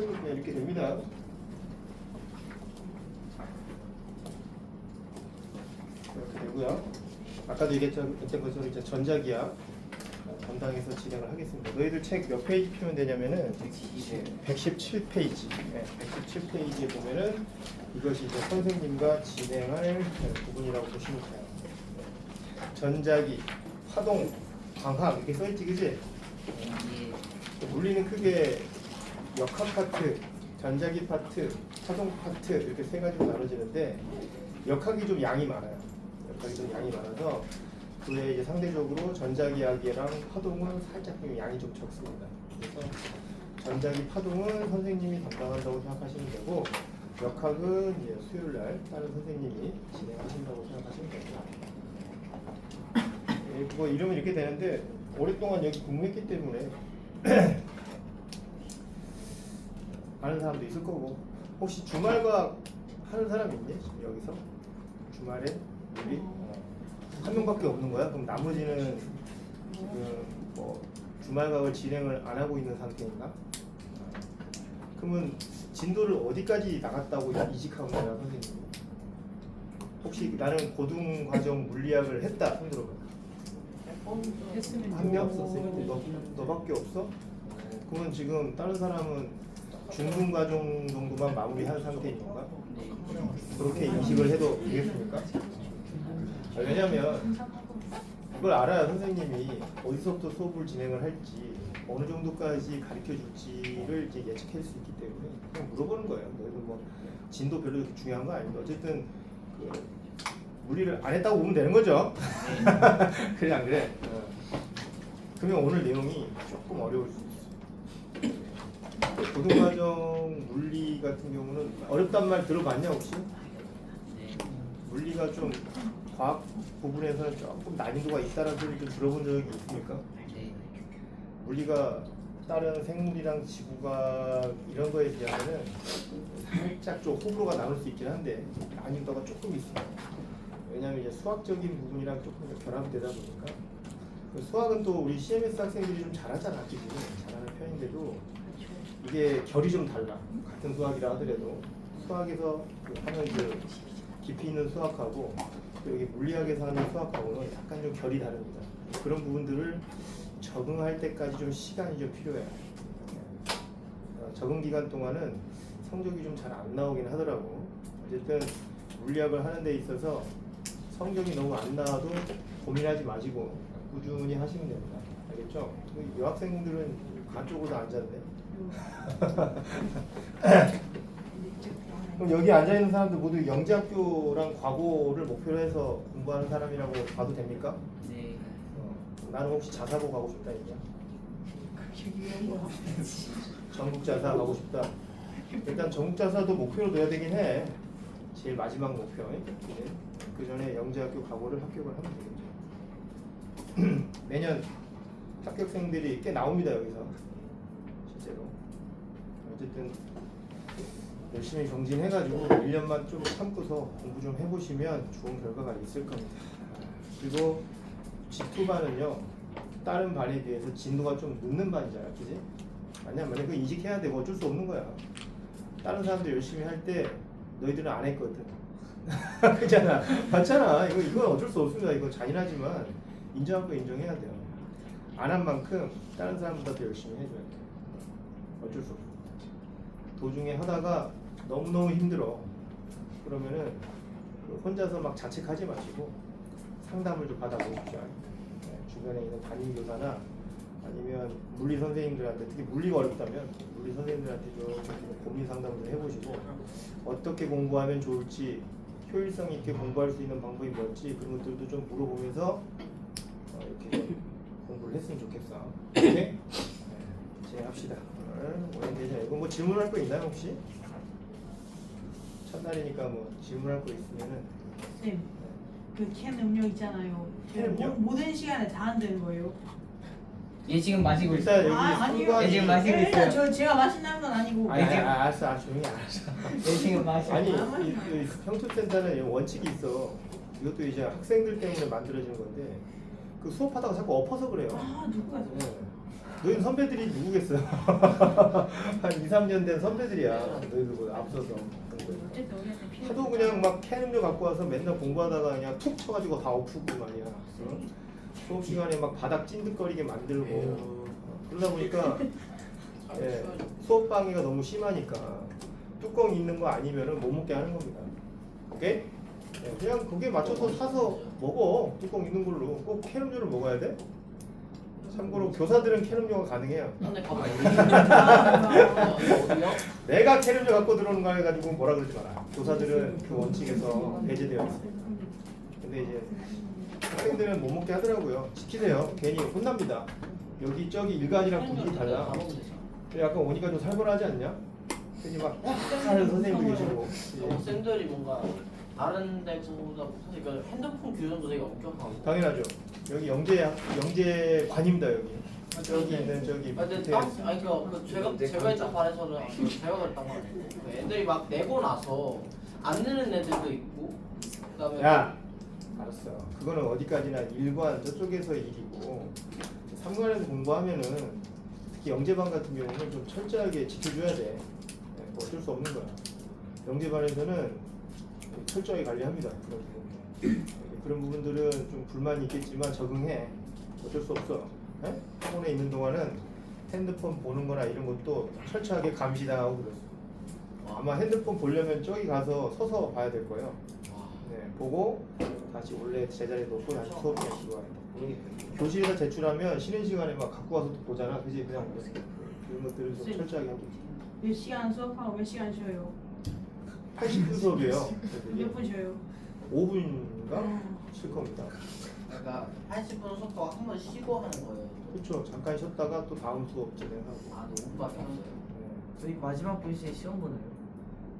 그냥 이렇게 됩니다. 이렇게 되고요. 아까도 얘기했던 것처럼 이제 전자기학 담당해서 진행을 하겠습니다. 너희들 책 몇 페이지 피면 되냐면은 117페이지. 네, 117페이지에 보면은 이것이 이제 선생님과 진행할 부분이라고 보시면 돼요. 전자기, 파동, 광학 이렇게 써있지, 그지? 물리는 크게 역학 파트, 전자기 파트, 파동 파트 이렇게 세 가지로 나눠지는데 역학이 좀 양이 많아요. 역학이 좀 양이 많아서 그 외에 이제 상대적으로 전자기학이랑 파동은 살짝 양이 좀 적습니다. 그래서 전자기 파동은 선생님이 담당한다고 생각하시면 되고 역학은 이제 수요일날 다른 선생님이 진행하신다고 생각하시면 됩니다. 예, 그거 이름은 이렇게 되는데 오랫동안 여기 근무했기 때문에 아는 사람도 있을 거고 혹시 주말과학 하는 사람 있니? 여기서? 주말에? 우리? 한 명밖에 없는 거야? 그럼 나머지는 지금 뭐 주말과학을 진행을 안 하고 있는 상태인가? 그러면 진도를 어디까지 나갔다고 이직한 거야, 선생님? 혹시 나는 고등과정 물리학을 했다, 손 들어봐. 한 명 없었어요? 너밖에 없어? 그러면 지금 다른 사람은 중등과정 정도만 마무리한 상태인 건가? 그렇게 인식을 해도 되겠습니까? 왜냐면 그걸 알아야 선생님이 어디서부터 수업을 진행을 할지 어느 정도까지 가르쳐 줄지를 이제 예측할 수 있기 때문에 그냥 물어보는 거예요. 너희들 뭐 진도 별로 그렇게 중요한 거 아닌데 어쨌든 그 물리를 안 했다고 보면 되는 거죠. 그래 안 그래? 그러면 오늘 내용이 조금 어려울 수 있어요. 고등과정 물리 같은 경우는 어렵단 말 들어봤냐 혹시? 물리가 좀 과학 부분에서는 조금 난이도가 있다는 소리 좀 들어본 적이 있습니까? 물리가 다른 생물이랑 지구가 이런 거에 비하면은 살짝 좀 호불호가 나눌 수 있긴 한데 난이도가 조금 있어요. 왜냐하면 이제 수학적인 부분이랑 조금 결합되다 보니까 수학은 또 우리 CMS 학생들이 좀 잘하잖아, 기본 잘하는 편인데도 이게 결이 좀 달라. 같은 수학이라 하더라도 수학에서 하는 그 깊이 있는 수학하고 또 여기 물리학에서 하는 수학하고는 약간 좀 결이 다릅니다. 그런 부분들을 적응할 때까지 좀 시간이 좀 필요해요. 적응 기간 동안은 성적이 좀 잘 안 나오긴 하더라고. 어쨌든 물리학을 하는 데 있어서 성적이 너무 안 나와도 고민하지 마시고 꾸준히 하시면 됩니다. 알겠죠? 여학생들은 간쪽으로 앉았네. 그럼 여기 앉아있는 사람들 모두 영재학교랑 과고를 목표로 해서 공부하는 사람이라고 봐도 됩니까? 네. 나는 혹시 자사고 가고 싶다 했냐? 전국자사 가고 싶다. 일단 전국자사도 목표로 둬야 되긴 해. 제일 마지막 목표. 그 전에 영재학교 과고를 합격을 하면 되겠죠. 매년 합격생들이 꽤 나옵니다 여기서 실제로. 어쨌든 열심히 정진해가지고 1년만 좀 참고서 공부 좀 해보시면 좋은 결과가 있을 겁니다. 그리고 G2반은요 다른 반에 비해서 진도가 좀 늦는 반이잖아, 그지? 맞냐? 만약 그 인식해야 되고 어쩔 수 없는 거야. 다른 사람들 열심히 할 때 너희들은 안 했거든. 그잖아, 맞잖아. 이건 어쩔 수 없습니다. 이건 잔인하지만 인정할 거 인정해야 돼요. 안 한 만큼 다른 사람보다 더 열심히 해줘야 돼. 어쩔 수 없어. 도중에 하다가 너무너무 힘들어. 그러면은 혼자서 막 자책하지 마시고 상담을 좀 받아보십시오. 주변에 있는 담임교사나 아니면 물리 선생님들한테, 특히 물리가 어렵다면 물리 선생님들한테 좀 고민 상담을 좀 해보시고 어떻게 공부하면 좋을지, 효율성 있게 공부할 수 있는 방법이 뭘지 그런 것들도 좀 물어보면서 이렇게 좀 공부를 했으면 좋겠어. 오케이? 네, 진행합시다. 오늘 되죠. 이거 뭐 질문할 거 있나요 혹시? 첫날이니까 뭐 질문할 거 있으면은. 쌤, 그 캔 음료 있잖아요. 캔 음료? 모든 시간에 다 안 되는 거예요? 얘 지금 마시고 일단 있어요. 여기 아니요. 얘 지금 마시고 일단 있어요. 제가 마신다는 건 아니고. 아니, 지금- 알았어, 조용히 알았어. 얘 지금 마시고. 아니, 아무리 이 평토센터는 원칙이 있어. 이것도 이제 학생들 때문에 만들어지는 건데 그 수업하다가 자꾸 엎어서 그래요. 아 누구야? 네. 너희 선배들이 누구겠어? 한 2, 3년 된 선배들이야. 너희들보다 앞서서. 어쨌든 우리한테 필요 하도 그냥 막 캔 음료 갖고 와서 맨날 공부하다가 그냥 툭 쳐가지고 다 엎고 말이야. 어? 수업 시간에 막 바닥 찐득거리게 만들고 그러다 보니까 예, 수업 방해가 너무 심하니까 뚜껑 있는 거 아니면은 못 먹게 하는 겁니다. 오케이? 예, 그냥 거기에 맞춰서 사서 먹어. 뚜껑 있는 걸로. 꼭 캔 음료를 먹어야 돼? 참고로 교사들은 캔 음료가 가능해요. 근데 가봐. 없어. 어디요? 내가 캔 음료 갖고 들어오는 거 해가지고 뭐라 그러지 마라. 교사들은 그 원칙에서 배제되어 있어. 근데 이제 학생들은 못 먹게 하더라고요. 시키세요. 괜히 혼납니다. 여기 저기 일간이랑 분위기 달라. 약간 오니까 좀 살벌하지 않냐? 괜히 막 하는 선생님도 계시고. 학생들이 뭔가 다른 데보다 사실 그 핸드폰 규정도 되게 엄격하고. 당연하죠. 여기 영재관입니다 여기. 저기 있는 저기 아, 근데 밑에 딱 아니 제가 있던 반에서는 제가 그랬던 거 아니에요. 그 애들이 막 내고 나서 안 내는 애들도 있고 그다음에 야 알았어. 그거는 어디까지나 일관 저쪽에서 일이고 3관에서 공부하면은 특히 영재반 같은 경우는 좀 철저하게 지켜줘야 돼. 네, 뭐 어쩔 수 없는 거야. 영재반에서는 철저하게 관리합니다. 그런 부분. 그런 부분들은 좀 불만이 있겠지만 적응해. 어쩔 수 없어. 네? 학원에 있는 동안은 핸드폰 보는 거나 이런 것도 철저하게 감시당하고 그랬어. 아마 핸드폰 보려면 저기 가서 서서 봐야 될 거예요. 네, 보고 다시 원래 제자리에 놓고 다시 수업 시간 시도해야 돼. 교실에다 제출하면 쉬는 시간에 막 갖고 와서 또 보잖아. 그지? 그냥 그런 것들을 좀 철저하게 하고 있지. 몇 시간 수업하고 몇 시간 쉬어요? 80분 수업이에요. 몇 분 쉬어요? 5분인가? 쉴 겁니다. 그러니까 80분 속도가 한 번 쉬고 하는 거예요. 그렇죠. 잠깐 쉬었다가 또 다음 수업 진행하고. 아, 5분밖에 없어요. 네. 저희 마지막 교시에 시험 보나요?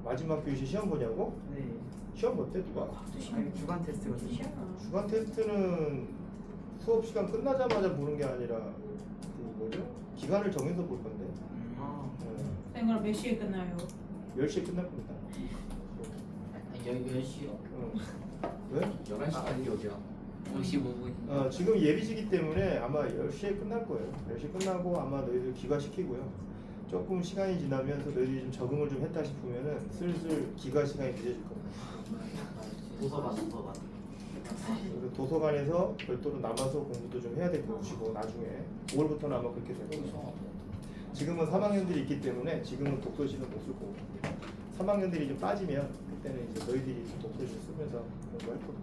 마지막 교시 시험 보냐고? 네. 시험 볼 때 누가? 아니 주간 테스트거든요. 시간. 주간 테스트는 수업 시간 끝나자마자 보는 게 아니라 그 뭐죠? 기간을 정해서 볼 건데. 아. 선생님 그럼 몇 시에 끝나요? 10시에 끝날 겁니다. 여기 몇 시요? 왜? 11시 아니 어디야? 55분. 지금 예비시기 때문에 아마 10시에 끝날 거예요. 10시 끝나고 아마 너희들 기과시키고요. 조금 시간이 지나면서 너희들이 좀 적응을 좀 했다 싶으면은 슬슬 기과 시간이 늦어질 겁니다. 도서관. 그래서 도서관에서 별도로 남아서 공부도 좀 해야 될 것이고 나중에 5월부터는 아마 그렇게 될 거예요. 지금은 3학년들이 있기 때문에 지금은 독서실은 못 쓸 거고 3학년들이 좀 빠지면 그때는 이제 너희들이 독서실 쓰면서 공부할 거고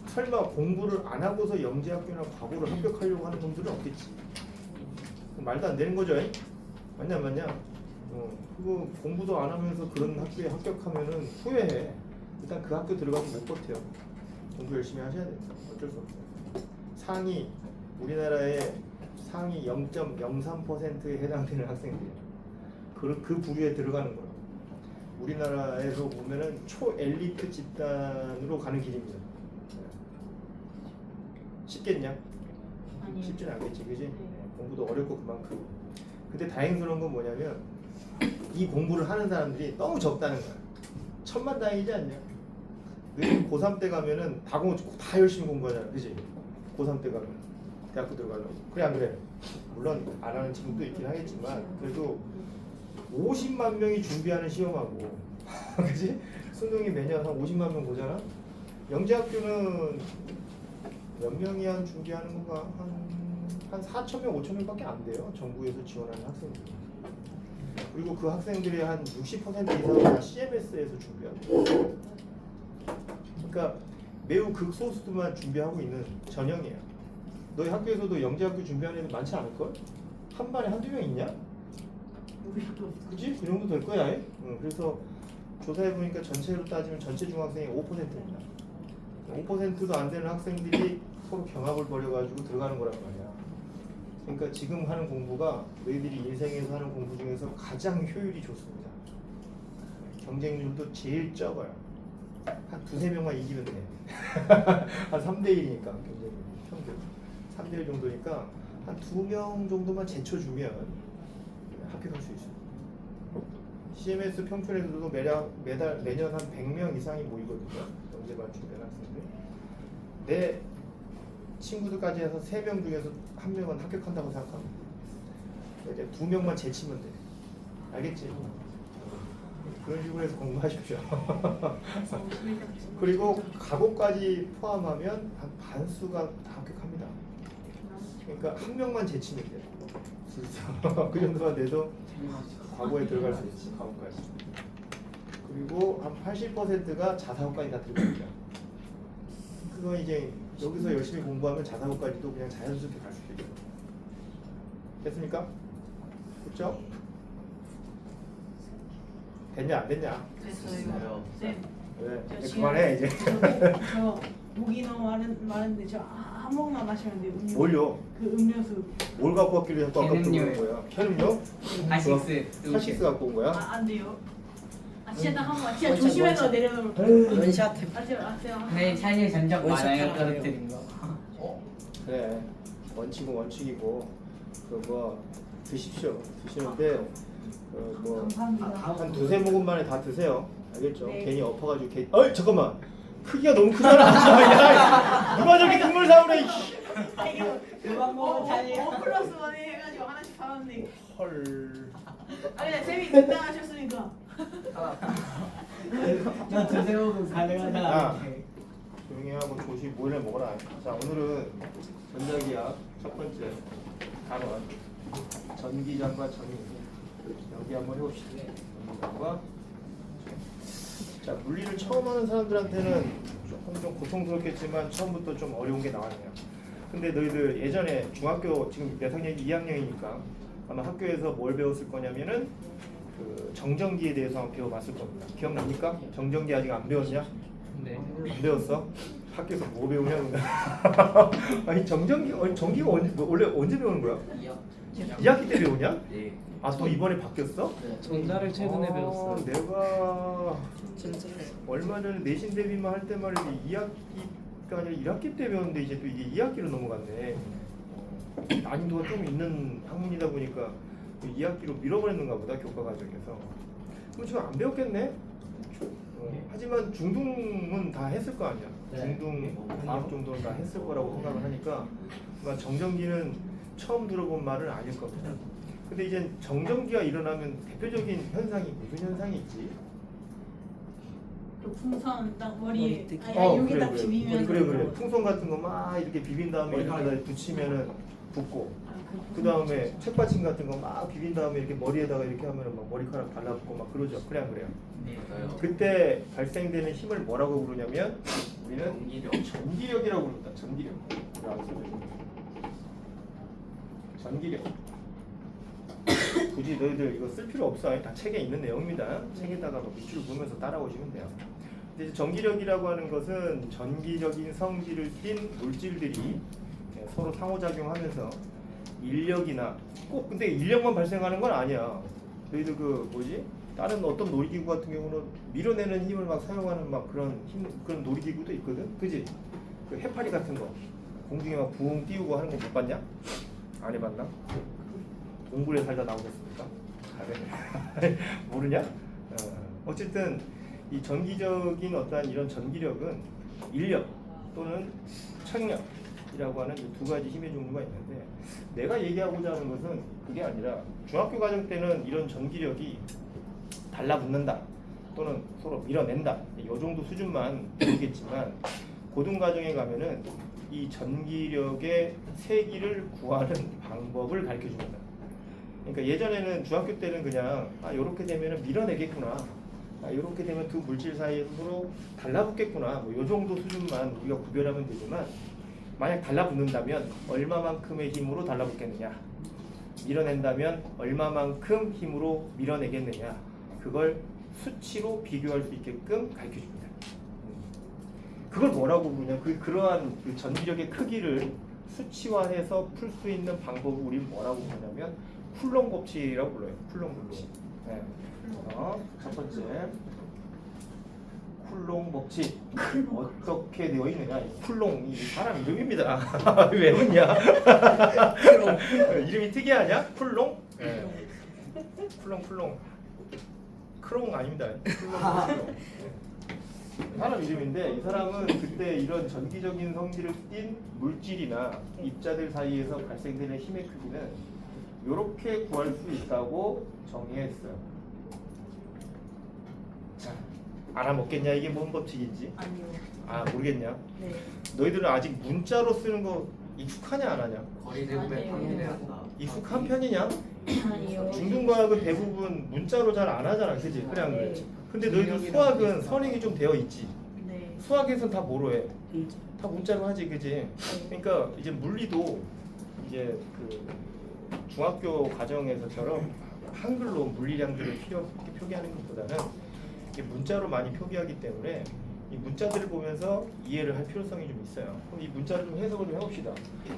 설마 공부를 안 하고서 영재학교나 과고를 합격하려고 하는 놈들은 없겠지. 말도 안 되는 거죠. 맞냐 안 맞냐? 그거 공부도 안 하면서 그런 학교에 합격하면은 후회해. 일단 그 학교 들어가서 못 버텨요. 공부 열심히 하셔야 돼요. 어쩔 수 없어요. 상위 우리나라의 상위 0.03%에 해당되는 학생들이에요. 그 부류에 들어가는 거예요. 우리나라에서 보면은 초엘리트 집단으로 가는 길입니다. 쉽겠냐? 아니. 쉽지는 않겠지, 그지? 공부도 어렵고 그만큼. 근데 다행스러운 건 뭐냐면 이 공부를 하는 사람들이 너무 적다는 거야. 천만다행이지 않냐? 너희 고3 때 가면은 다 열심히 공부하잖아, 그지? 고3 때 가면 대학교 들어가려고. 그래 안 그래? 물론 안 하는 친구도 있긴 하겠지만 그래도 50만 명이 준비하는 시험하고 그지? 수능이 매년 한 50만 명 보잖아? 영재학교는 몇 명이 한 준비하는 건가? 한 4천 명, 5천 명밖에 안 돼요. 정부에서 지원하는 학생들이. 그리고 그 학생들의 한 60% 이상은 다 CMS에서 준비하고. 그러니까 매우 극소수만 준비하고 있는 전형이에요. 너희 학교에서도 영재학교 준비하는 애들 많지 않을걸? 한 반에 한두 명 있냐? 그치? 그 정도 될 거야. 그래서 조사해보니까 전체로 따지면 전체 중학생이 5%입니다. 5%도 안 되는 학생들이 서로 경합을 벌여가지고 들어가는 거란 말이야. 그러니까 지금 하는 공부가 너희들이 인생에서 하는 공부 중에서 가장 효율이 좋습니다. 경쟁률도 제일 적어요. 한 두세 명만 이기면 돼. 한 3대1이니까 경쟁률 평균 3대1 정도니까 한 2명 정도만 제쳐주면 합격할 수 있어요. CMS 평촌에서도 매년 한 100명 이상이 모이거든요. 영재반 준비하는 학생들. 내 친구들까지 해서 3명 중에서 1명은 합격한다고 생각합니다. 이제 두 명만 제치면 돼. 알겠지? 그런 식으로 해서 공부하십시오. 그리고 과거까지 포함하면 한 반수가 다 합격합니다. 그러니까 한 명만 제치면 돼요. 그 정도만 돼도 과거에 들어갈 수 있지. 과거까지. 그리고 한 80%가 자사고까지 다 들어갑니다. 그건 이제 여기서 열심히 공부하면 자사고까지도 그냥 자연스럽게 갈 수 있겠죠. 됐습니까? 그렇죠? 됐냐 안 됐냐? 됐어요. 쌤. 왜? 저 이제 지금 그만해 이제. 저 목이 너무 많은데 저 한 모금만 마시면 돼요. 음료. 뭘요? 그 음료수. 뭘 갖고 왔길래 자꾸 아까 걔는요. 들어온 거야? 걔는요? 하식스. 하식스 갖고 온 거야? 안 돼요. 진짜 딱 한 번만. 진짜 조심해서 내려놓을 원샷. 아세요. 네, 사실 전적 원샷 많아요. 하라고요. 떨어뜨린 거. 그래. 원칙은 원칙이고 그거 드십시오. 드시는데 뭐 감사합니다. 한 두세 모금 만에 다 드세요. 알겠죠? 네. 괜히 엎어가지고 어이 잠깐만. 크기가 너무 크잖아. 야, 누가 저렇게 국물 사오래? 그만 먹어 달려. 5+1 해가지고 하나씩 사왔는데. 헐. 아니 쌤이 등장하셨으니까. 나 두세 먹으면 야. 가능하다. 조용히 하고 조시 모래 먹어라. 자 오늘은 전자기학 첫 번째 단원 전기장과 전기 여기 한번 해봅시다. 전기장과 자 물리를 처음 하는 사람들한테는 조금 좀 고통스럽겠지만 처음부터 좀 어려운 게 나왔네요. 근데 너희들 예전에 중학교 지금 몇 학년이 2학년이니까 아마 학교에서 뭘 배웠을 거냐면은 그 정전기에 대해서 한번 배워봤을 겁니다. 기억납니까? 정전기 아직 안 배웠냐? 네. 안 배웠어? 학교에서 뭐 배우냐 근데? 아니 정전기 전기가 원래 언제 배우는 거야? 2학기 때 배우냐? 네. 아 또 이번에 바뀌었어? 전자를 최근에 아, 배웠어요. 내가 진짜요? 얼마 전에 내신 대비만 할 때 말이지 2학기가 아니라 1학기 때 배웠는데 이제 또 이게 2학기로 넘어갔네. 난이도가 좀 있는 학문이다 보니까 2학기로 밀어버렸는가 보다 교과 과정에서. 그럼 지금 안 배웠겠네? 하지만 중등은 다 했을 거 아니야. 네. 중등 과학 정도는 다 했을 거라고 생각을 하니까 그러니까 정전기는 처음 들어본 말은 아닐 겁니다. 근데 이제 정전기가 일어나면 대표적인 현상이 무슨 현상이 있지? 그 풍선 딱 머리에 머리띠. 아니 여기 딱 그래. 비비면서. 그래. 풍선 같은 거 막 이렇게 비빈 다음에 이렇게 붙이면은 붓고 그 다음에 책받침 같은 거 막 비빈 다음에 이렇게 머리에다가 이렇게 하면은 막 머리카락 달라붙고 막 그러죠. 그래요. 네. 그때 발생되는 힘을 뭐라고 부르냐면 우리는 전기력이라고 부른다. 전기력. 전기력. 굳이 너희들 이거 쓸 필요 없어. 다 책에 있는 내용입니다. 책에다가 뭐 밑줄 보면서 따라오시면 돼요. 근데 이제 전기력이라고 하는 것은 전기적인 성질을 띤 물질들이 서로 상호작용하면서 인력이나 꼭 근데 인력만 발생하는 건 아니야. 너희들 그 뭐지? 다른 어떤 놀이기구 같은 경우는 밀어내는 힘을 막 사용하는 막 그런 그런 놀이기구도 있거든. 그지? 그 해파리 같은 거 공중에 막 부엉 띄우고 하는 거 못 봤냐? 안 해봤나? 동굴에 살다 나오겠습니까? 모르냐? 어쨌든 이 전기적인 어떠한 이런 전기력은 인력 또는 청력이라고 하는 이 두 가지 힘의 종류가 있는데 내가 얘기하고자 하는 것은 그게 아니라 중학교 과정 때는 이런 전기력이 달라붙는다 또는 서로 밀어낸다 이 정도 수준만 배우겠지만 고등 과정에 가면은 이 전기력의 세기를 구하는 방법을 가르쳐 줍니다. 그러니까 예전에는 중학교 때는 그냥 이렇게 되면은 밀어내겠구나, 이렇게 되면 두 물질 사이에서 서로 달라붙겠구나, 뭐 이 정도 수준만 우리가 구별하면 되지만 만약 달라붙는다면 얼마만큼의 힘으로 달라붙겠느냐, 밀어낸다면 얼마만큼 힘으로 밀어내겠느냐, 그걸 수치로 비교할 수 있게끔 가르쳐 줍니다. 그걸 뭐라고 부르냐? 그러한 그 전기력의 크기를 수치화해서 풀 수 있는 방법을 우리는 뭐라고 부르냐면 쿨롱 법칙이라고 불러요. 쿨롱 법칙. 네. 첫 번째 쿨롱 법칙 어떻게 되어 있느냐? 쿨롱 이 사람 이름입니다. 왜 웃냐? 이름이 특이하냐? 쿨롱? 네. 쿨롱. 크롱 아닙니다. 쿨롱. 사람 이름인데 이 사람은 그때 이런 전기적인 성질을 띤 물질이나 입자들 사이에서 발생되는 힘의 크기는 이렇게 구할 수 있다고 정의했어요. 자, 알아먹겠냐 이게 뭔 법칙인지? 아니요. 아 모르겠냐? 네. 너희들은 아직 문자로 쓰는 거 익숙하냐 안 하냐? 거리 대구에 아니에요. 방해되었다. 익숙한 편이냐? 아니요. 중등과학은 대부분 문자로 잘 안 하잖아, 그지? 그래 안 그래? 근데 너희들 수학은 선행이 좀 되어 있지. 네. 수학에선 다 뭐로 해? 다 문자로 하지, 그지? 그러니까 이제 물리도 이제 그 중학교 과정에서처럼 한글로 물리량들을 필요 없게 표기하는 것보다는 이게 문자로 많이 표기하기 때문에 이 문자들을 보면서 이해를 할 필요성이 좀 있어요. 그럼 이 문자를 좀 해석을 좀 해봅시다.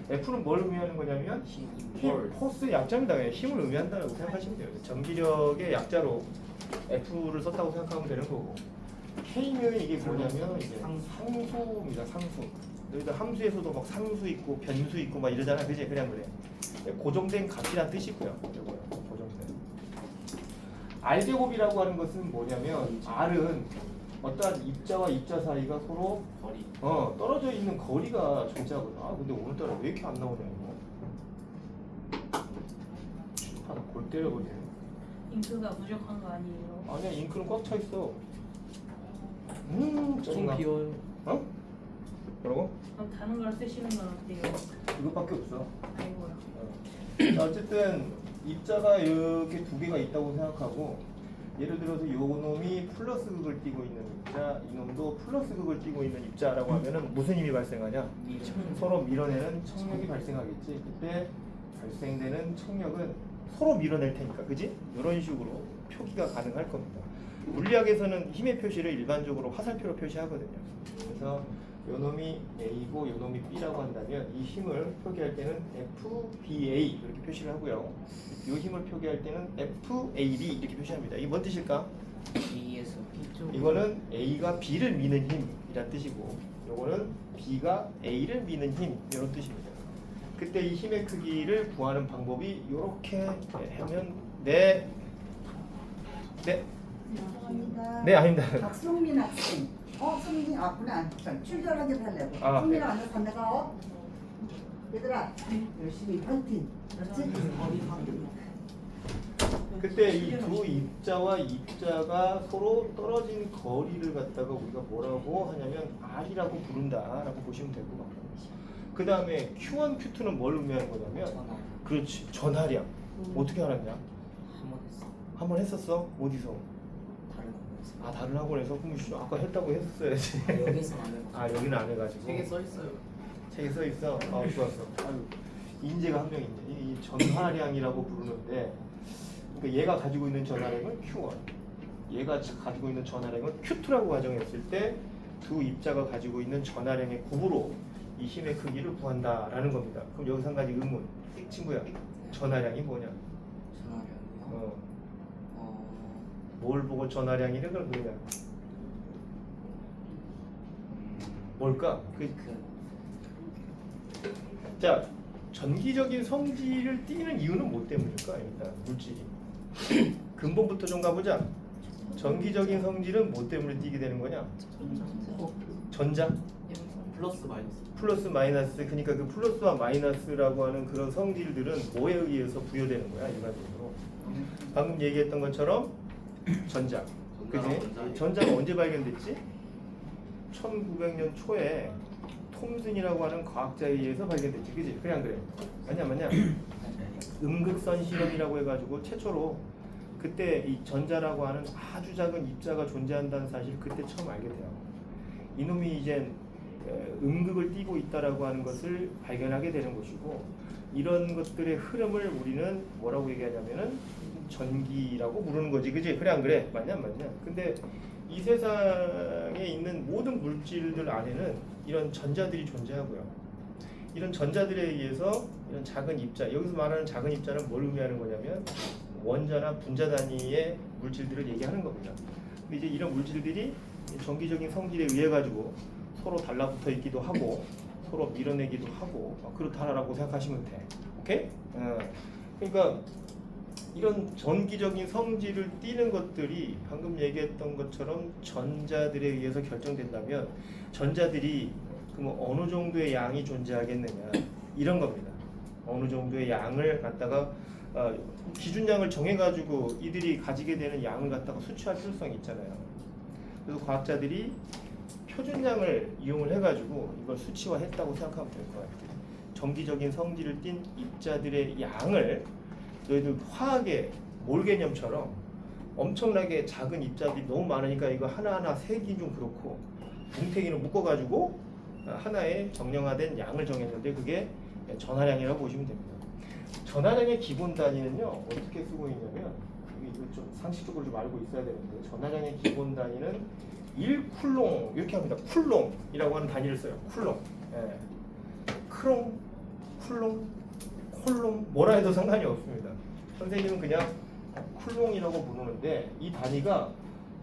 F는 뭘 의미하는 거냐면 포스의 약자입니다. 그냥 힘을 의미한다고 생각하시면 돼요. 전기력의 약자로 F를 썼다고 생각하면 되는 거고, K는 이게 뭐냐면 이제 상수입니다. 상수. 여기다 함수에서도 막 상수 있고 변수 있고 막 이러잖아, 그지? 그냥 그래. 고정된 값이란 뜻이고요. 이거요. 고정된. R제곱이라고 하는 것은 뭐냐면 R은 어떠한 입자와 입자 사이가 서로 거리. 떨어져 있는 거리가 존재하거든. 아 근데 오늘따라 왜 이렇게 안 나오냐 이거. 하나 골 때려버리네. 잉크가 부족한 거 아니에요? 아니야, 잉크는 꽉 차 있어. 짜증나. 비워요. 어? 뭐라고? 그럼 다른 걸 쓰시는 건 어때요? 이것밖에 없어. 아이고요. 자, 어쨌든 입자가 이렇게 두 개가 있다고 생각하고, 예를 들어서 요 놈이 플러스 극을 띠고 있는 입자, 이놈도 플러스 극을 띠고 있는 입자라고 하면은 무슨 힘이 발생하냐? 서로 밀어내는 청력이 발생하겠지. 그때 발생되는 청력은 서로 밀어낼 테니까, 그지? 이런 식으로 표기가 가능할 겁니다. 물리학에서는 힘의 표시를 일반적으로 화살표로 표시하거든요. 그래서 요 놈이 A고 요 놈이 B라고 한다면 이 힘을 표기할 때는 FBA 이렇게 표시를 하고요. 요 힘을 표기할 때는 FAB 이렇게 표시합니다. 이게 뭔 뜻일까? A에서 B. 이거는 A가 B를 미는 힘이란 뜻이고, 요거는 B가 A를 미는 힘 이런 뜻입니다. 그때 이 힘의 크기를 구하는 방법이 이렇게 하면 네, 아닙니다. 박승민 학생. 승민이 왔구나. 출전하게 살려고. 아, 승민아 앉아서 내가 얘들아 열심히 파이팅. 그렇지? 그때 이 두 입자와 입자가 서로 떨어진 거리를 갖다가 우리가 뭐라고 하냐면 R이라고 부른다라고 보시면 될 것 같아요. 그 다음에 Q1, Q2는 뭘 의미하는 거냐면, 그렇지, 전하량. 어떻게 알았냐? 한번 했어. 한 번 했었어? 어디서? 다른 학원에서. 아, 다른 학원에서? 그럼 아까 했다고 했었어야지. 여기서 안 해가지고. 아, 여기는 안 해가지고. 책에 써 있어요. 책에 써 있어? 아, 좋았어. 아유, 인재가 한 명 있네. 이 전하량이라고 부르는데, 그러니까 얘가 가지고 있는 전하량은 Q1, 얘가 가지고 있는 전하량은 Q2라고 가정했을 때 두 입자가 가지고 있는 전하량의 곱으로 이 힘의 크기를 구한다라는 겁니다. 그럼 여기서 한 가지 의문, 친구야. 전하량이 뭐냐? 전화량이요. 뭘 보고 전하량이래 그걸 그러냐? 뭘까? 자, 전기적인 성질을 띠는 이유는 뭐 때문일까? 일단 물질이 근본부터 좀 가보자. 전기적인 성질은 뭐 때문에 띠게 되는 거냐? 전자? 플러스 마이너스. 플러스 마이너스. 그러니까 그 플러스와 마이너스라고 하는 그런 성질들은 뭐에 의해서 부여되는 거야 일반적으로? 방금 얘기했던 것처럼 전자. 그지? 전자가 언제 발견됐지? 1900년 초에 톰슨이라고 하는 과학자에 의해서 발견됐지, 그지? 그래 안 그래? 맞냐? 음극선 실험이라고 해가지고 최초로 그때 이 전자라고 하는 아주 작은 입자가 존재한다는 사실 그때 처음 알게 돼요. 이놈이 이제 음극을 띠고 있다라고 하는 것을 발견하게 되는 것이고, 이런 것들의 흐름을 우리는 뭐라고 얘기하냐면은 전기라고 부르는 거지, 그지? 그래 안 그래? 맞냐? 근데 이 세상에 있는 모든 물질들 안에는 이런 전자들이 존재하고요. 이런 전자들에 의해서 이런 작은 입자, 여기서 말하는 작은 입자는 뭘 의미하는 거냐면 원자나 분자 단위의 물질들을 얘기하는 겁니다. 근데 이제 이런 물질들이 전기적인 성질에 의해 가지고 서로 달라붙어 있기도 하고 서로 밀어내기도 하고 그렇다라고 생각하시면 돼. 오케이? 그러니까 이런 전기적인 성질을 띠는 것들이 방금 얘기했던 것처럼 전자들에 의해서 결정된다면 전자들이 그럼 어느 정도의 양이 존재하겠느냐 이런 겁니다. 어느 정도의 양을 갖다가 기준량을 정해가지고 이들이 가지게 되는 양을 갖다가 수치할 필요성이 있잖아요. 그래서 과학자들이 표준량을 이용을 해가지고 이걸 수치화했다고 생각하면 될 것 같아요. 정기적인 성질을 띤 입자들의 양을 너희들 화학의 몰 개념처럼 엄청나게 작은 입자들이 너무 많으니까 이거 하나하나 세기 좀 그렇고 뭉탱이로 묶어가지고 하나의 정량화된 양을 정했는데 그게 전하량이라고 보시면 됩니다. 전하량의 기본 단위는요 어떻게 쓰고 있냐면 이거 좀 상식적으로 좀 알고 있어야 되는데 전하량의 기본 단위는 1쿨롱 이렇게 합니다. 쿨롱이라고 하는 단위를 써요. 쿨롱. 예. 크롱, 쿨롱, 콜롱 뭐라 해도 상관이 없습니다. 선생님은 그냥 쿨롱이라고 부르는데 이 단위가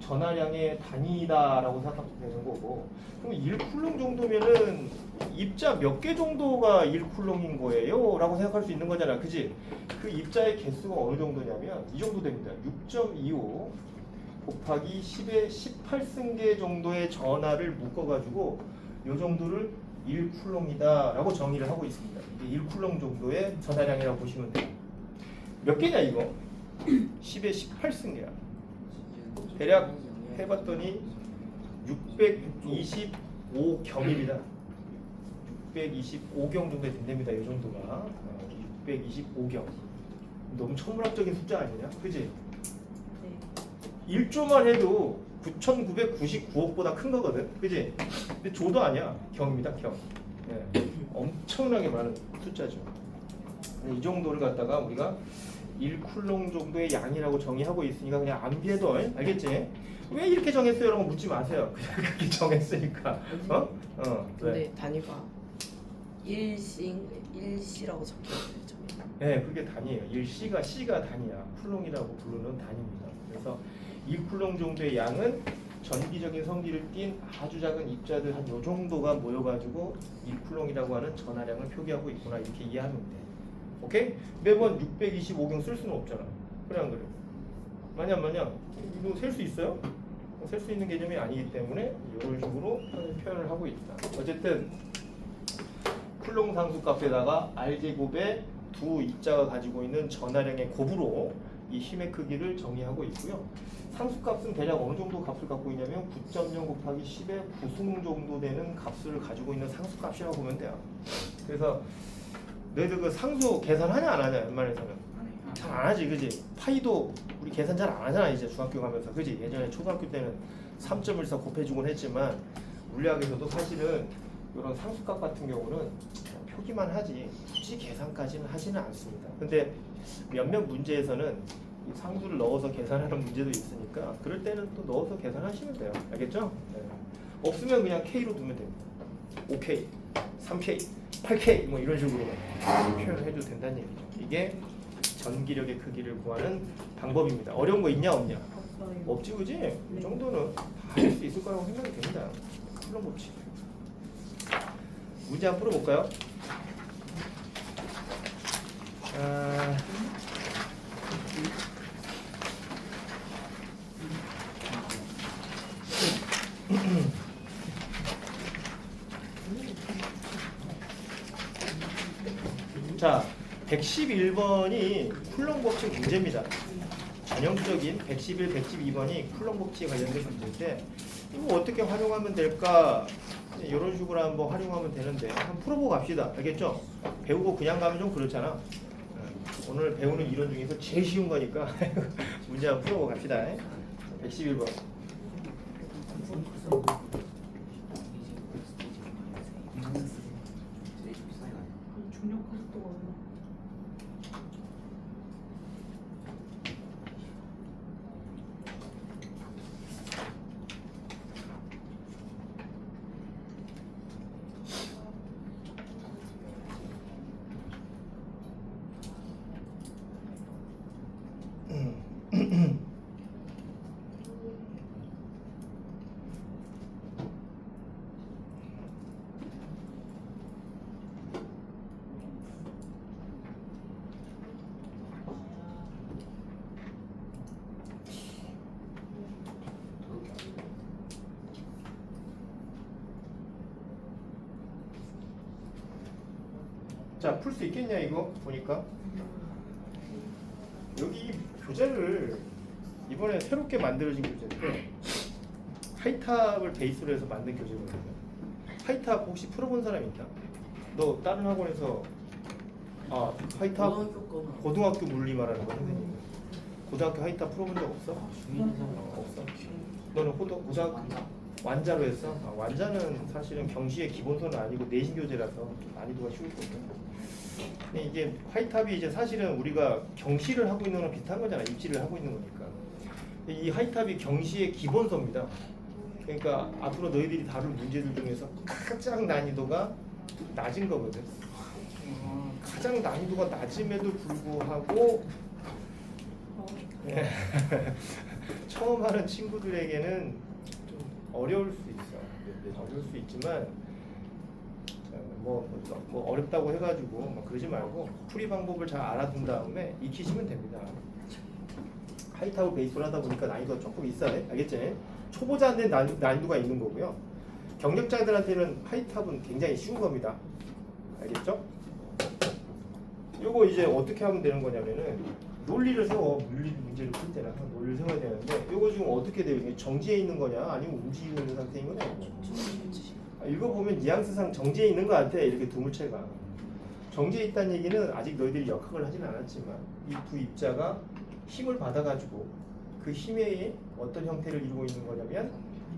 전하량의 단위다라고 생각하면 되는 거고 그럼 1쿨롱 정도면은 입자 몇 개 정도가 1쿨롱인 거예요? 라고 생각할 수 있는 거잖아. 그지? 그 입자의 개수가 어느 정도냐면 이 정도 됩니다. 6.25 곱하기 10의 18승계 정도의 전하를 묶어가지고 이 정도를 1쿨롱이다 라고 정의를 하고 있습니다. 이게 1쿨롱 정도의 전하량이라고 보시면 돼요. 몇 개냐 이거? 10의 18승계야. 대략 해봤더니 625경입니다. 625경 정도 된답니다. 이 정도가 625경. 너무 천문학적인 숫자 아니냐? 그지? 네. 1조만 해도 9,999억보다 큰 거거든. 그지? 근데 조도 아니야. 경입니다. 경. 예. 엄청나게 많은 숫자죠. 이 정도를 갖다가 우리가 1쿨롱 정도의 양이라고 정의하고 있으니까 그냥 암비해도 알겠지? 왜 이렇게 정했어요? 라고 묻지 마세요. 그냥 그렇게 정했으니까. 근데 왜? 단위가 1C라고 적혀있어요. 저기. 네, 그게 단위예요. 1C가 단위야. 쿨롱이라고 부르는 단위입니다. 그래서 1쿨롱 정도의 양은 전기적인 성질을 띤 아주 작은 입자들 한 요 정도가 모여가지고 1쿨롱이라고 하는 전하량을 표기하고 있구나 이렇게 이해하면 돼. 오케이? 매번 625경 쓸 수는 없잖아. 그래 안 그래? 마냥 이거 셀 수 있어요? 셀 수 있는 개념이 아니기 때문에 이런 식으로 표현을 하고 있다. 어쨌든 쿨롱 상수값에다가 R제곱의 두 입자가 가지고 있는 전하량의 곱으로 이 힘의 크기를 정의하고 있고요. 상수값은 대략 어느 정도 값을 갖고 있냐면 9.0 곱하기 10의 9승 정도 되는 값을 가지고 있는 상수값이라고 보면 돼요. 그래서 너희들 그 상수 계산하냐 안 하냐 웬만해서는 잘 안 하지. 그지? 파이도 우리 계산 잘 안 하잖아 이제 중학교 가면서. 그지? 예전에 초등학교 때는 3.14 곱해주곤 했지만 물리학에서도 사실은 이런 상수값 같은 경우는 표기만 하지 굳이 계산까지는 하지는 않습니다. 근데 몇몇 문제에서는 이 상수를 넣어서 계산하는 문제도 있으니까 그럴 때는 또 넣어서 계산하시면 돼요. 알겠죠? 네. 없으면 그냥 K로 두면 됩니다. 5K, 3K, 8K 뭐 이런 식으로 표현을 해도 된다는 얘기죠. 이게 전기력의 크기를 구하는 방법입니다. 어려운 거 있냐 없냐? 없어요. 없지 그지? 이 정도는 다 할 수 있을 거라고 생각이 됩니다. 쿨롱 법칙. 문제 한번 풀어볼까요? 자, 111번이 쿨롱 법칙 문제입니다. 전형적인 111, 112번이 쿨롱 법칙에 관련된 문제인데 이거 어떻게 활용하면 될까? 이런 식으로 한번 활용하면 되는데 한번 풀어보고 갑시다. 알겠죠? 배우고 그냥 가면 좀 그렇잖아. 오늘 배우는 이론 중에서 제일 쉬운 거니까 문제 한번 풀어보고 갑시다. 111번. 중력 가속도가 얼마? 자, 풀 수 있겠냐 이거 보니까 여기 교재를 이번에 새롭게 만들어진 교재인데 하이탑을 베이스로 해서 만든 교재거든요. 하이탑 혹시 풀어본 사람 있나? 너 다른 학원에서 하이탑 고등학교 거는 고등학교 물리 말하는 거 선생님. 고등학교 하이탑 풀어본 적 없어? 중인에서 없어. 너는 고등학교 완자. 완자로 했어? 완자는 사실은 경시의 기본서는 아니고 내신 교재라서 난이도가 쉬울 거거든. 근데 이게 하이탑이 이제 사실은 우리가 경시를 하고 있는 거랑 비슷한 거잖아. 입시를 하고 있는 거니까. 근데 이 하이탑이 경시의 기본서입니다. 그러니까 앞으로 너희들이 다룰 문제들 중에서 가장 난이도가 낮은 거거든. 가장 난이도가 낮음에도 불구하고 처음 하는 친구들에게는 좀 어려울 수 있어. 어려울 수 있지만 뭐 어렵다고 해가지고 뭐 그러지 말고 풀이 방법을 잘 알아둔 다음에 익히시면 됩니다. 하이탑을 베이스로 하다 보니까 난이도가 조금 있어요. 알겠지? 초보자한테는 난이도가 있는 거고요. 경력자들한테는 하이탑은 굉장히 쉬운 겁니다. 알겠죠? 요거 이제 어떻게 하면 되는 거냐면은 논리를 세워. 물리 문제를 풀 때는 항상 논리를 세워야 되는데 요거 지금 어떻게 돼요? 이게 정지해 있는 거냐 아니면 움직이고 있는 상태인 거냐? 읽어보면 뉘앙스상 정지해 있는 것 같아. 이렇게 두 물체가 정지해 있다는 얘기는 아직 너희들이 역학을 하진 않았지만 이 두 입자가 힘을 받아가지고 그 힘에 어떤 형태를 이루고 있는 거냐면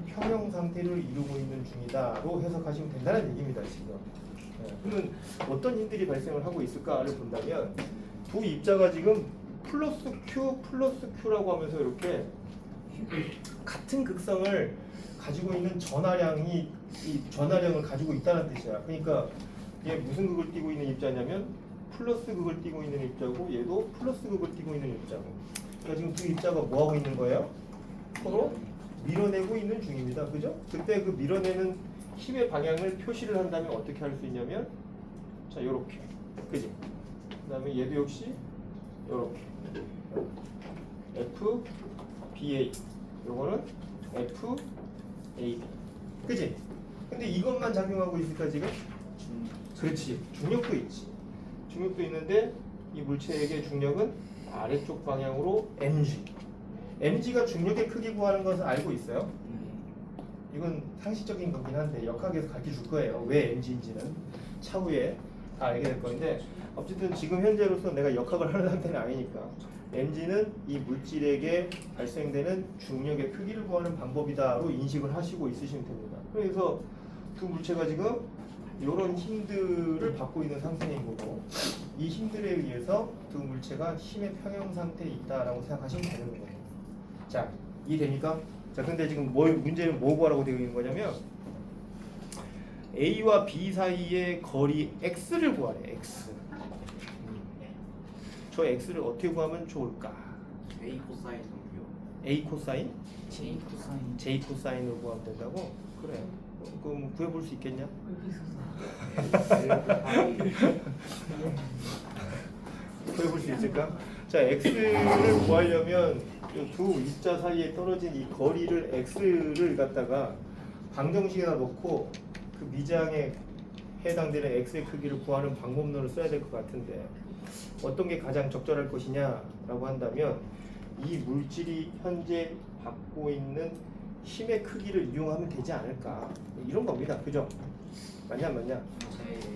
평형 상태를 이루고 있는 중이다로 해석하시면 된다는 얘기입니다. 지금 그러면 어떤 힘들이 발생을 하고 있을까를 본다면 두 입자가 지금 플러스 Q라고 하면서 이렇게 같은 극성을 가지고 있는 전하량이 이 전하량을 가지고 있다는 뜻이야. 그러니까 얘 무슨 극을 띠고 있는 입자냐면 플러스 극을 띠고 있는 입자고 얘도 플러스 극을 띠고 있는 입자고. 그러니까 지금 두 입자가 뭐 하고 있는 거예요? 서로 밀어내고 있는 중입니다. 그죠? 그때 그 밀어내는 힘의 방향을 표시를 한다면 어떻게 할 수 있냐면 자 요렇게. 그지? 그다음에 얘도 역시 요렇게. F, BA. 요거는 F, A. 그지? 근데 이것만 작용하고 있을까 지금? 그렇지. 중력도 있지. 중력도 있는데 이 물체에게 중력은 아래쪽 방향으로 mg. mg가 중력의 크기 구하는 것을 알고 있어요? 이건 상식적인 거긴 한데 역학에서 가르쳐 줄 거예요. 왜 mg인지는 차후에 다 알게 될 건데 어쨌든 지금 현재로서 내가 역학을 하는 상태는 아니니까 mg는 이 물질에게 발생되는 중력의 크기를 구하는 방법이다로 인식을 하시고 있으시면 됩니다. 그래서 두 물체가 지금 이런 힘들을 받고 있는 상태인 거고 이 힘들에 의해서 두 물체가 힘의 평형 상태에 있다라고 생각하시면 되는 거예요. 자, 이해됩니까? 자, 근데 지금 문제는 뭐 구하라고 되어 있는 거냐면 A와 B 사이의 거리 X를 구하래. X. 저 X를 어떻게 구하면 좋을까? A 코사인 정비요. A 코사인? J 코사인. J 코사인으로 구하면 된다고? 그래. 그럼 구해볼 수 있겠냐? 구해볼 수 있을까? 자, X를 구하려면 이두 입자 사이에 떨어진 이 거리를 X를 갖다가 방정식에다 넣고 그 미장에 해당되는 X의 크기를 구하는 방법론을 써야 될 것 같은데 어떤 게 가장 적절할 것이냐라고 한다면 이 물질이 현재 받고 있는 힘의 크기를 이용하면 되지 않을까 이런 겁니다. 그죠? 맞냐 안 맞냐?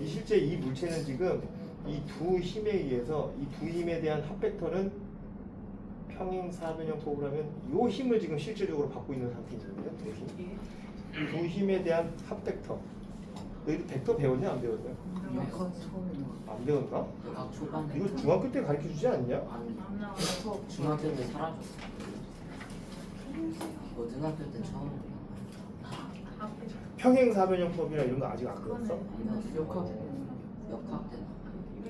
이 실제 이 물체는 지금 이 두 힘에 의해서 이 두 힘에 대한 합벡터는 평행사변형법을 하면 이 힘을 지금 실제적으로 받고 있는 상태거든요. 두 힘에 대한 합벡터. 너희들 벡터 배웠냐 안 배웠냐? 역학 처음에 안 배웠나? 나 초반에. 이거 중학교 때 가르쳐 주지 않냐? 아니. 중학교 때 사라졌어. 고등학교 때 처음. 평행사변형법이나 이런 거 아직 안 배웠어? 역학 때.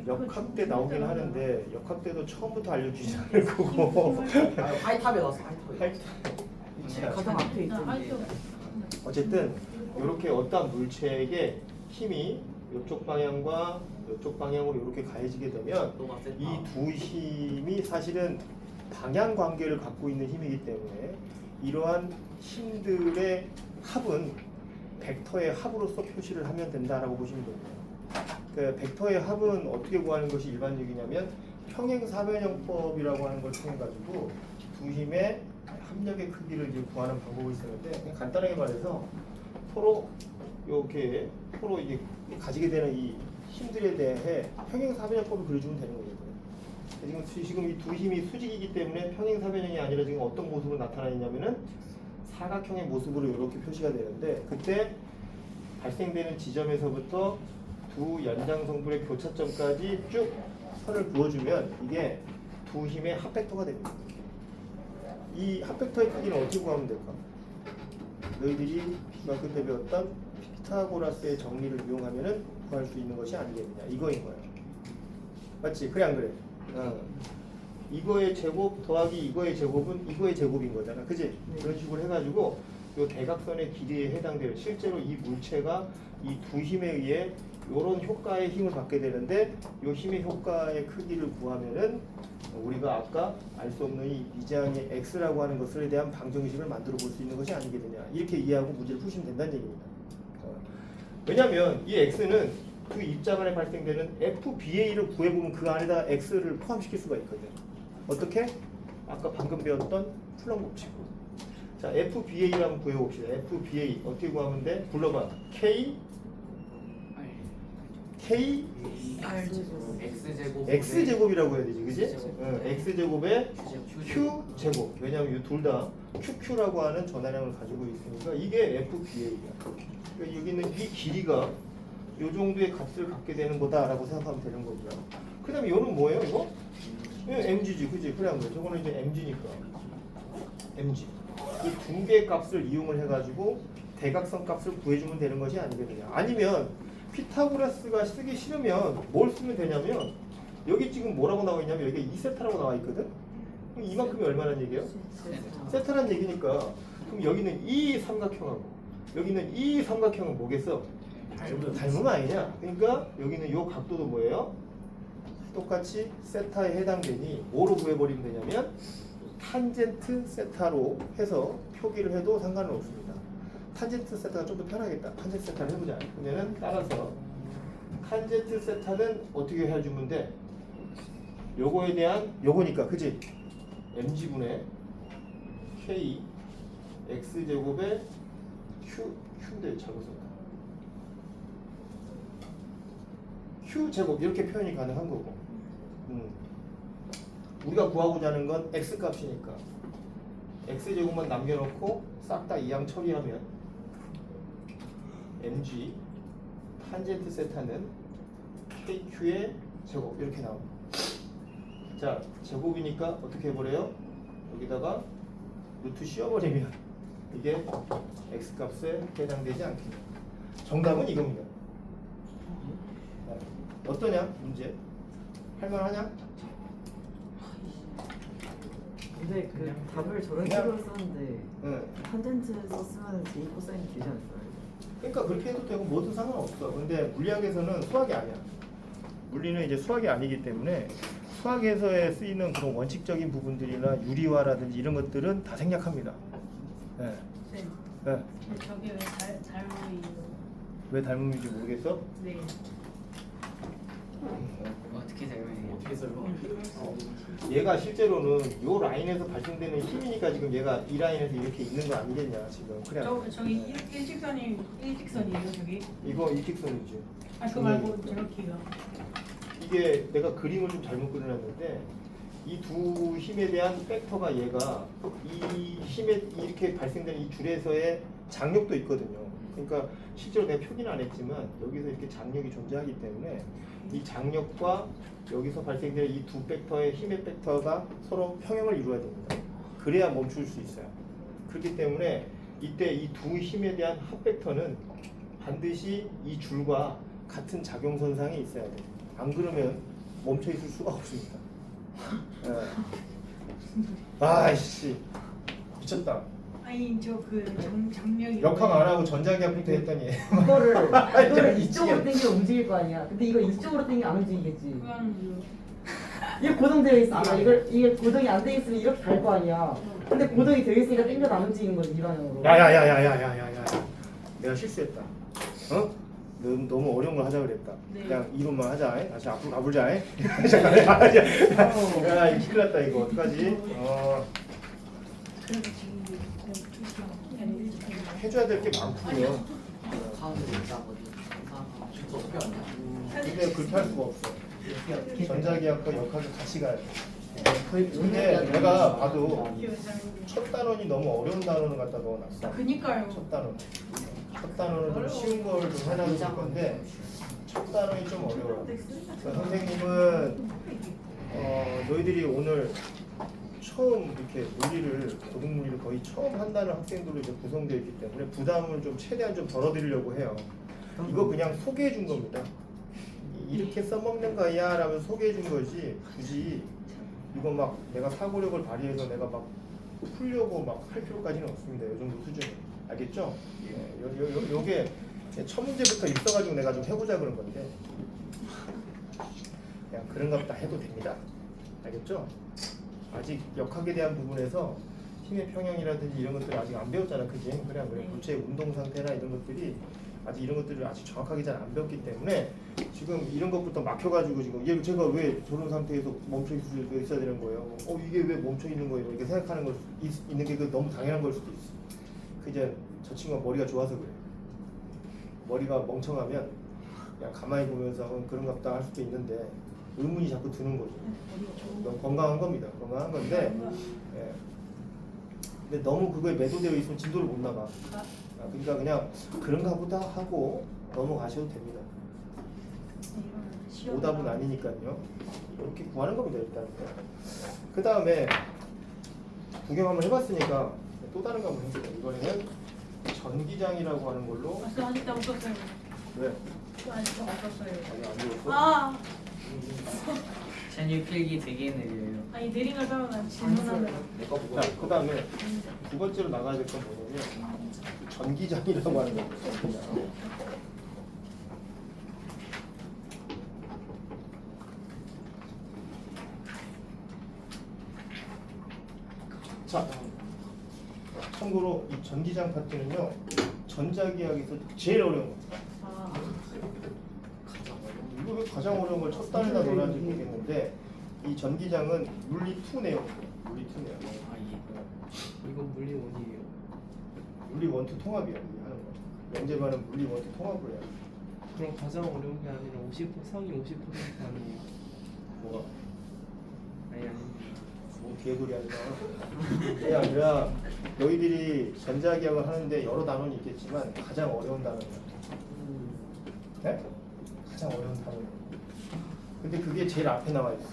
역학 때 나오긴 하는데 역학 때도 처음부터 알려주지 않을 거고 하이탑에 넣었어. 하이탑에. 자, 가장 앞에 있던데. 어쨌든 이렇게 어떤 물체에게 힘이 이쪽 방향과 이쪽 방향으로 이렇게 가해지게 되면 너가 셌다. 이 두 힘이 사실은 방향 관계를 갖고 있는 힘이기 때문에 이러한 힘들의 합은 벡터의 합으로서 표시를 하면 된다라고 보시면 됩니다. 그 벡터의 합은 어떻게 구하는 것이 일반적이냐면 평행사변형법이라고 하는 걸 통해 가지고 두 힘의 합력의 크기를 이제 구하는 방법이 있었는데 그냥 간단하게 말해서 서로 이렇게 서로 이게 가지게 되는 이 힘들에 대해 평행사변형법을 그려주면 되는 거거든요. 지금 이 두 힘이 수직이기 때문에 평행사변형이 아니라 지금 어떤 모습으로 나타나냐면은 사각형의 모습으로 이렇게 표시가 되는데 그때 발생되는 지점에서부터 두 연장성분의 교차점까지 쭉 선을 그어주면 이게 두 힘의 합벡터가 됩니다. 이 합벡터의 크기는 어떻게 구하면 될까? 너희들이 중학교 때 배웠던 피타고라스의 정리를 이용하면은 구할 수 있는 것이 아니겠느냐 이거인 거예요. 맞지? 그래 안 그래? 이거의 제곱 더하기 이거의 제곱은 이거의 제곱인 거잖아. 그지? 그런 식으로 해가지고 이 대각선의 길이에 해당되는 실제로 이 물체가 이 두 힘에 의해 이런 효과의 힘을 받게 되는데 이 힘의 효과의 크기를 구하면은 우리가 아까 알 수 없는 이 미장의 x라고 하는 것에 대한 방정식을 만들어 볼 수 있는 것이 아니겠느냐 이렇게 이해하고 문제를 푸시면 된다는 얘기입니다. 왜냐하면 이 x는 그 입자 간에 발생되는 FBA를 구해보면 그 안에다 x를 포함시킬 수가 있거든. 어떻게? 아까 방금 배웠던 플렁 법칙으로. 자, FBA를 한번 구해봅시다. FBA 어떻게 구하면 돼? 불러봐. X제곱이라고 해야 되지, 그지? X제곱에 Q제곱. 왜냐하면 이 둘 다 QQ라고 하는 전하량을 가지고 있으니까 이게 FBA야. 그러니까 여기 있는 이 길이가 이 정도의 값을 갖게 되는 거다라고 생각하면 되는 거고요. 그 다음에 이거는 뭐예요, 이거? MG지, 그지? 그래 한 거예요. 저거는 이제 MG니까. MG. 이 두 개의 값을 이용을 해가지고 대각선 값을 구해주면 되는 것이 아니거든요. 아니면 피타고라스가 쓰기 싫으면 뭘 쓰면 되냐면 여기 지금 뭐라고 나와 있냐면 여기 2세타라고 나와 있거든. 그럼 이만큼이 얼마란 얘기예요? 세타란 얘기니까 그럼 여기는 이 삼각형하고 여기는 이 삼각형은 뭐겠어? 닮음 아니냐? 그러니까 여기는 이 각도도 뭐예요? 똑같이 세타에 해당되니 뭐로 구해버리면 되냐면 탄젠트 세타로 해서 표기를 해도 상관은 없습니다. 탄젠트 세타가 좀 더 편하겠다. 탄젠트 세타를 해보자. 그러면은 따라서 탄젠트 세타는 어떻게 해주면 돼? 요거에 대한 요거니까 그지? mg분의 k x제곱에 q인데 잘못 썼다. q제곱 이렇게 표현이 가능한 거고 우리가 구하고자 하는 건 x값이니까 x제곱만 남겨놓고 싹 다 이항 처리하면 mg 탄젠트 세타는 kq의 제곱 이렇게 나옵니다. 자, 제곱이니까 어떻게 해버려요? 여기다가 루트 씌워버리면 이게 x값에 해당되지 않겠다. 정답은 이겁니다. 어떠냐 문제? 할만하냐? 근데 그 답을 저런 식으로 썼는데 탄젠트 썼으면 제 코사인이 되지 않을까요? 그러니까 그렇게 해도 되고 뭐든 상관없어. 근데 물리학에서는 수학이 아니야. 물리는 이제 수학이 아니기 때문에 수학에서에 쓰이는 그런 원칙적인 부분들이나 유리화라든지 이런 것들은 다 생략합니다. 네. 쌤, 네. 저게 왜 닮음이에요? 왜 닮음인지 모르겠어? 네. 어떻게 설명해요? 어떻게 설명? 얘가 실제로는 요 라인에서 발생되는 힘이니까 지금 얘가 이 라인에서 이렇게 있는 거 아니겠냐 지금. 그래. 저기 일직선이에요 저기? 이거 일직선이지. 아 그거 말고 저렇게요. 이게 내가 그림을 좀 잘못 그려놨는데 이 두 힘에 대한 벡터가 얘가 이 힘에 이렇게 발생되는 이 줄에서의 장력도 있거든요. 그러니까 실제로 내가 표기는 안 했지만 여기서 이렇게 장력이 존재하기 때문에 이 장력과 여기서 발생되는 이 두 벡터의 힘의 벡터가 서로 평형을 이루어야 됩니다. 그래야 멈출 수 있어요. 그렇기 때문에 이때 이 두 힘에 대한 합 벡터는 반드시 이 줄과 같은 작용선상에 있어야 돼요. 안 그러면 멈춰 있을 수가 없습니다. 아이씨 미쳤다. 아니 저 그 장력이 역학 안 하고 전자기압부터 했더니 이거를 이쪽으로 당기면 움직일 거 아니야. 근데 이거 이쪽으로 당기면 안 움직이겠지. 그거는 이게 고정되어 있어. 이게 고정이 안 돼 있으면 이렇게 갈 거 아니야. 근데 고정이 되어 있으니까 당겨도 안 움직이는 거지 이 방향으로. 야야야야야야야야 내가 실수했다. 어? 너무 어려운 걸 하자 그랬다. 네. 그냥 이론만 하자. 다시 앞으로 가보자. 잠깐만. 야, 이거 큰일 났다 이거 어떡하지? 그래서 지금 해줘야 될 게 많고요. 가운데 있다거든. 진짜 어떻게 하냐? 근데 그렇게 할 수가 없어. 전자기학과 역학이 같이 가야 돼. 근데 내가 봐도 첫 단원이 너무 어려운 단원을 갖다 넣어놨어. 그니까요. 첫 단원. 첫 단원은 좀 쉬운 걸 좀 해놔줄 건데 첫 단원이 좀 어려워. 그러니까 선생님은 너희들이 오늘 처음 이렇게 물리를 고등 물리를 거의 처음 한다는 학생들로 이제 구성되어 있기 때문에 부담을 좀 최대한 좀 덜어드리려고 해요. 이거 그냥 소개해 준 겁니다. 이렇게 써먹는 거야 라면서 소개해 준 거지 굳이 이거 막 내가 사고력을 발휘해서 내가 막 풀려고 막 할 필요까지는 없습니다. 이 정도 수준 알겠죠? 요게 첫 문제부터 있어가지고 내가 좀 해보자 그런 건데 그냥 그런 것다 해도 됩니다. 알겠죠? 아직 역학에 대한 부분에서 힘의 평형이라든지 이런 것들을 아직 안 배웠잖아, 그지? 그래 안 그래? 구체 운동 상태나 이런 것들이 아직 이런 것들을 아직 정확하게 잘 안 배웠기 때문에 지금 이런 것부터 막혀가지고 지금 얘 제가 왜 저런 상태에서 멈춰 있어야 되는 거예요? 이게 왜 멈춰 있는 거예요? 이렇게 생각하는 걸 있는 게 너무 당연한 걸 수도 있어. 그 이제 저 친구가 머리가 좋아서 그래. 머리가 멍청하면 그냥 가만히 보면서 그런갑다 할 수도 있는데 의문이 자꾸 드는 거죠. 너무 건강한 겁니다. 건강한 건데. 예. 근데 너무 그거에 매도되어 있으면 진도를 못 나가. 그러니까 그냥 그런가 보다 하고 넘어가셔도 됩니다. 오답은 아니니까요. 이렇게 구하는 겁니다 일단. 그 다음에 구경 한번 해봤으니까 또 다른 거 한번 해볼게요. 이번에는 전기장이라고 하는 걸로. 아직도 없었어요. 왜? 아직도 없었어요. 아니 안 배웠어? 아, 제니 필기 되게 느려요. 아니 내린 걸 빼면 질문하면 내거 보고 자, 그 다음에 두 번째로 나가야 될 건 뭐냐면 전기장이라고 하는 겁니다. 전기장. 자, 참고로 이 전기장 파트는요 전자기학에서 제일 어려운 거예요. 아, 이거 왜 가장 어려운 걸 첫 단에다 넣어놨는지 모르겠는데 이 전기장은 물리 2 내용, 물리 2 내용. 이건 물리 원이에요. 물리 1, 2 통합이야 이게 하는 거. 명제반은 물리 1, 2 통합을 해야 돼. 그럼 가장 어려운 게 아니라 50% 상위 50% 아니에요? 뭐가? 아니 뭐 개소리 하지 마. 그게 아니라 너희들이 전자기학을 하는데 여러 단원이 있겠지만 가장 어려운 단원이야. 네? 가장 어려운 단원이야. 근데 그게 제일 앞에 나와 있어.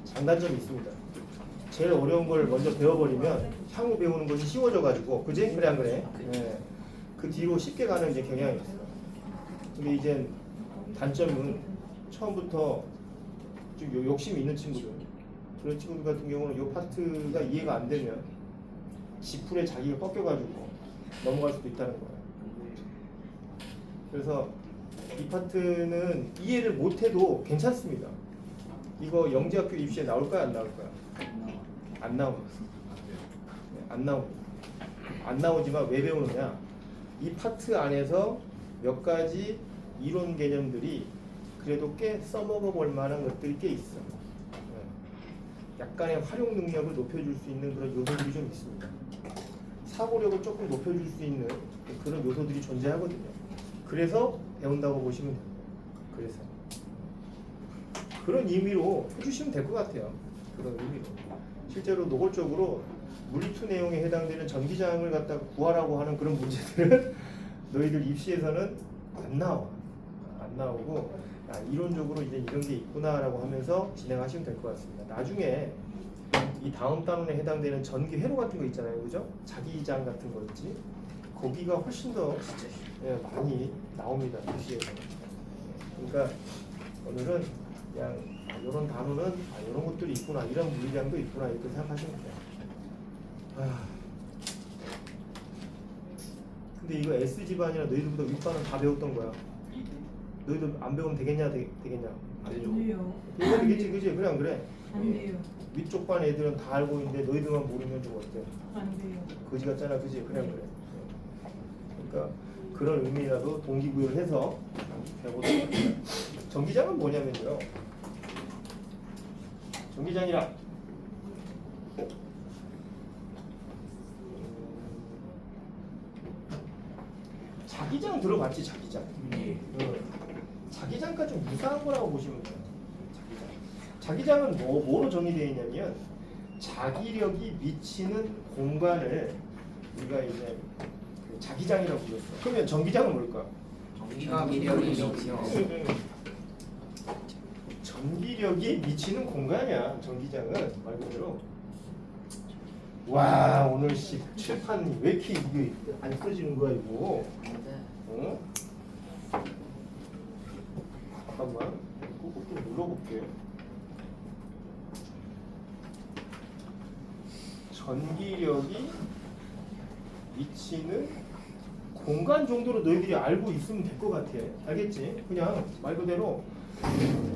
장단점이 있습니다. 제일 어려운 걸 먼저 배워버리면 향후 배우는 것이 쉬워져가지고, 그지? 그래 안 그래? 네. 그 뒤로 쉽게 가는 이제 경향이 있어. 근데 이제 단점은 처음부터 좀 욕심이 있는 친구들, 그런 친구들 같은 경우는 이 파트가 이해가 안 되면 지풀에 자기가 꺾여가지고 넘어갈 수도 있다는 거예요. 그래서 이 파트는 이해를 못해도 괜찮습니다. 이거 영재학교 입시에 나올까요? 안 나올까요? 안 나옵니다. 안 나옵니다. 안 나오지만 왜 배우느냐? 이 파트 안에서 몇 가지 이론 개념들이 그래도 꽤 써먹어 볼 만한 것들이 꽤 있어. 약간의 활용 능력을 높여줄 수 있는 그런 요소들이 좀 있습니다. 사고력을 조금 높여줄 수 있는 그런 요소들이 존재하거든요. 그래서 배운다고 보시면 됩니다. 그래서 그런 의미로 해주시면 될 것 같아요. 그런 의미로. 실제로 노골적으로 물리2 내용에 해당되는 전기장을 갖다가 구하라고 하는 그런 문제들은 너희들 입시에서는 안 나와. 안 나오고 이론적으로 이제 이런 게 있구나라고 하면서 진행하시면 될 것 같습니다. 나중에 이 다음 단원에 해당되는 전기 회로 같은 거 있잖아요, 그죠? 자기장 같은 거 있지? 거기가 훨씬 더 많이 나옵니다, 입시에서. 그러니까 오늘은 그냥 이런 단어는 이런 것들이 있구나, 이런 물리량도 있구나 이렇게 생각하시면 돼요. 근데 이거 S 집안이나 너희들보다 윗반은 다 배웠던 거야. 너희들 안 배우면 되겠냐? 되겠냐? 안 돼요. 이거 되겠지, 그지? 그래 안 그래? 안 돼요. 위쪽 반 애들은 다 알고 있는데 너희들만 모르면 좀 어때? 안 돼요. 거지 같잖아, 그지? 그래 안 그래? 그러니까 그런 의미라도 동기부여를 해서 해보도록 합니다. 전기장은 뭐냐면요. 전기장이라 자기장 들어봤지 자기장. 자기장과 좀 유사한 거라고 보시면 돼요. 자기장은 뭐로 정의되어 있냐면 자기력이 미치는 공간을 우리가 이제 그 자기장이라고 불렀어. 그러면 전기장은 뭘까? 전기가 미력이 미치요. 전기력이 미치는 공간이야. 전기장은 말 그대로. 와 오늘 칠판 왜 이렇게 이게 안 써지는 거야 이거? 어? 잠깐만 꼭 좀 눌러볼게. 전기력이 미치는 공간 정도로 너희들이 알고 있으면 될 것 같아. 알겠지? 그냥 말 그대로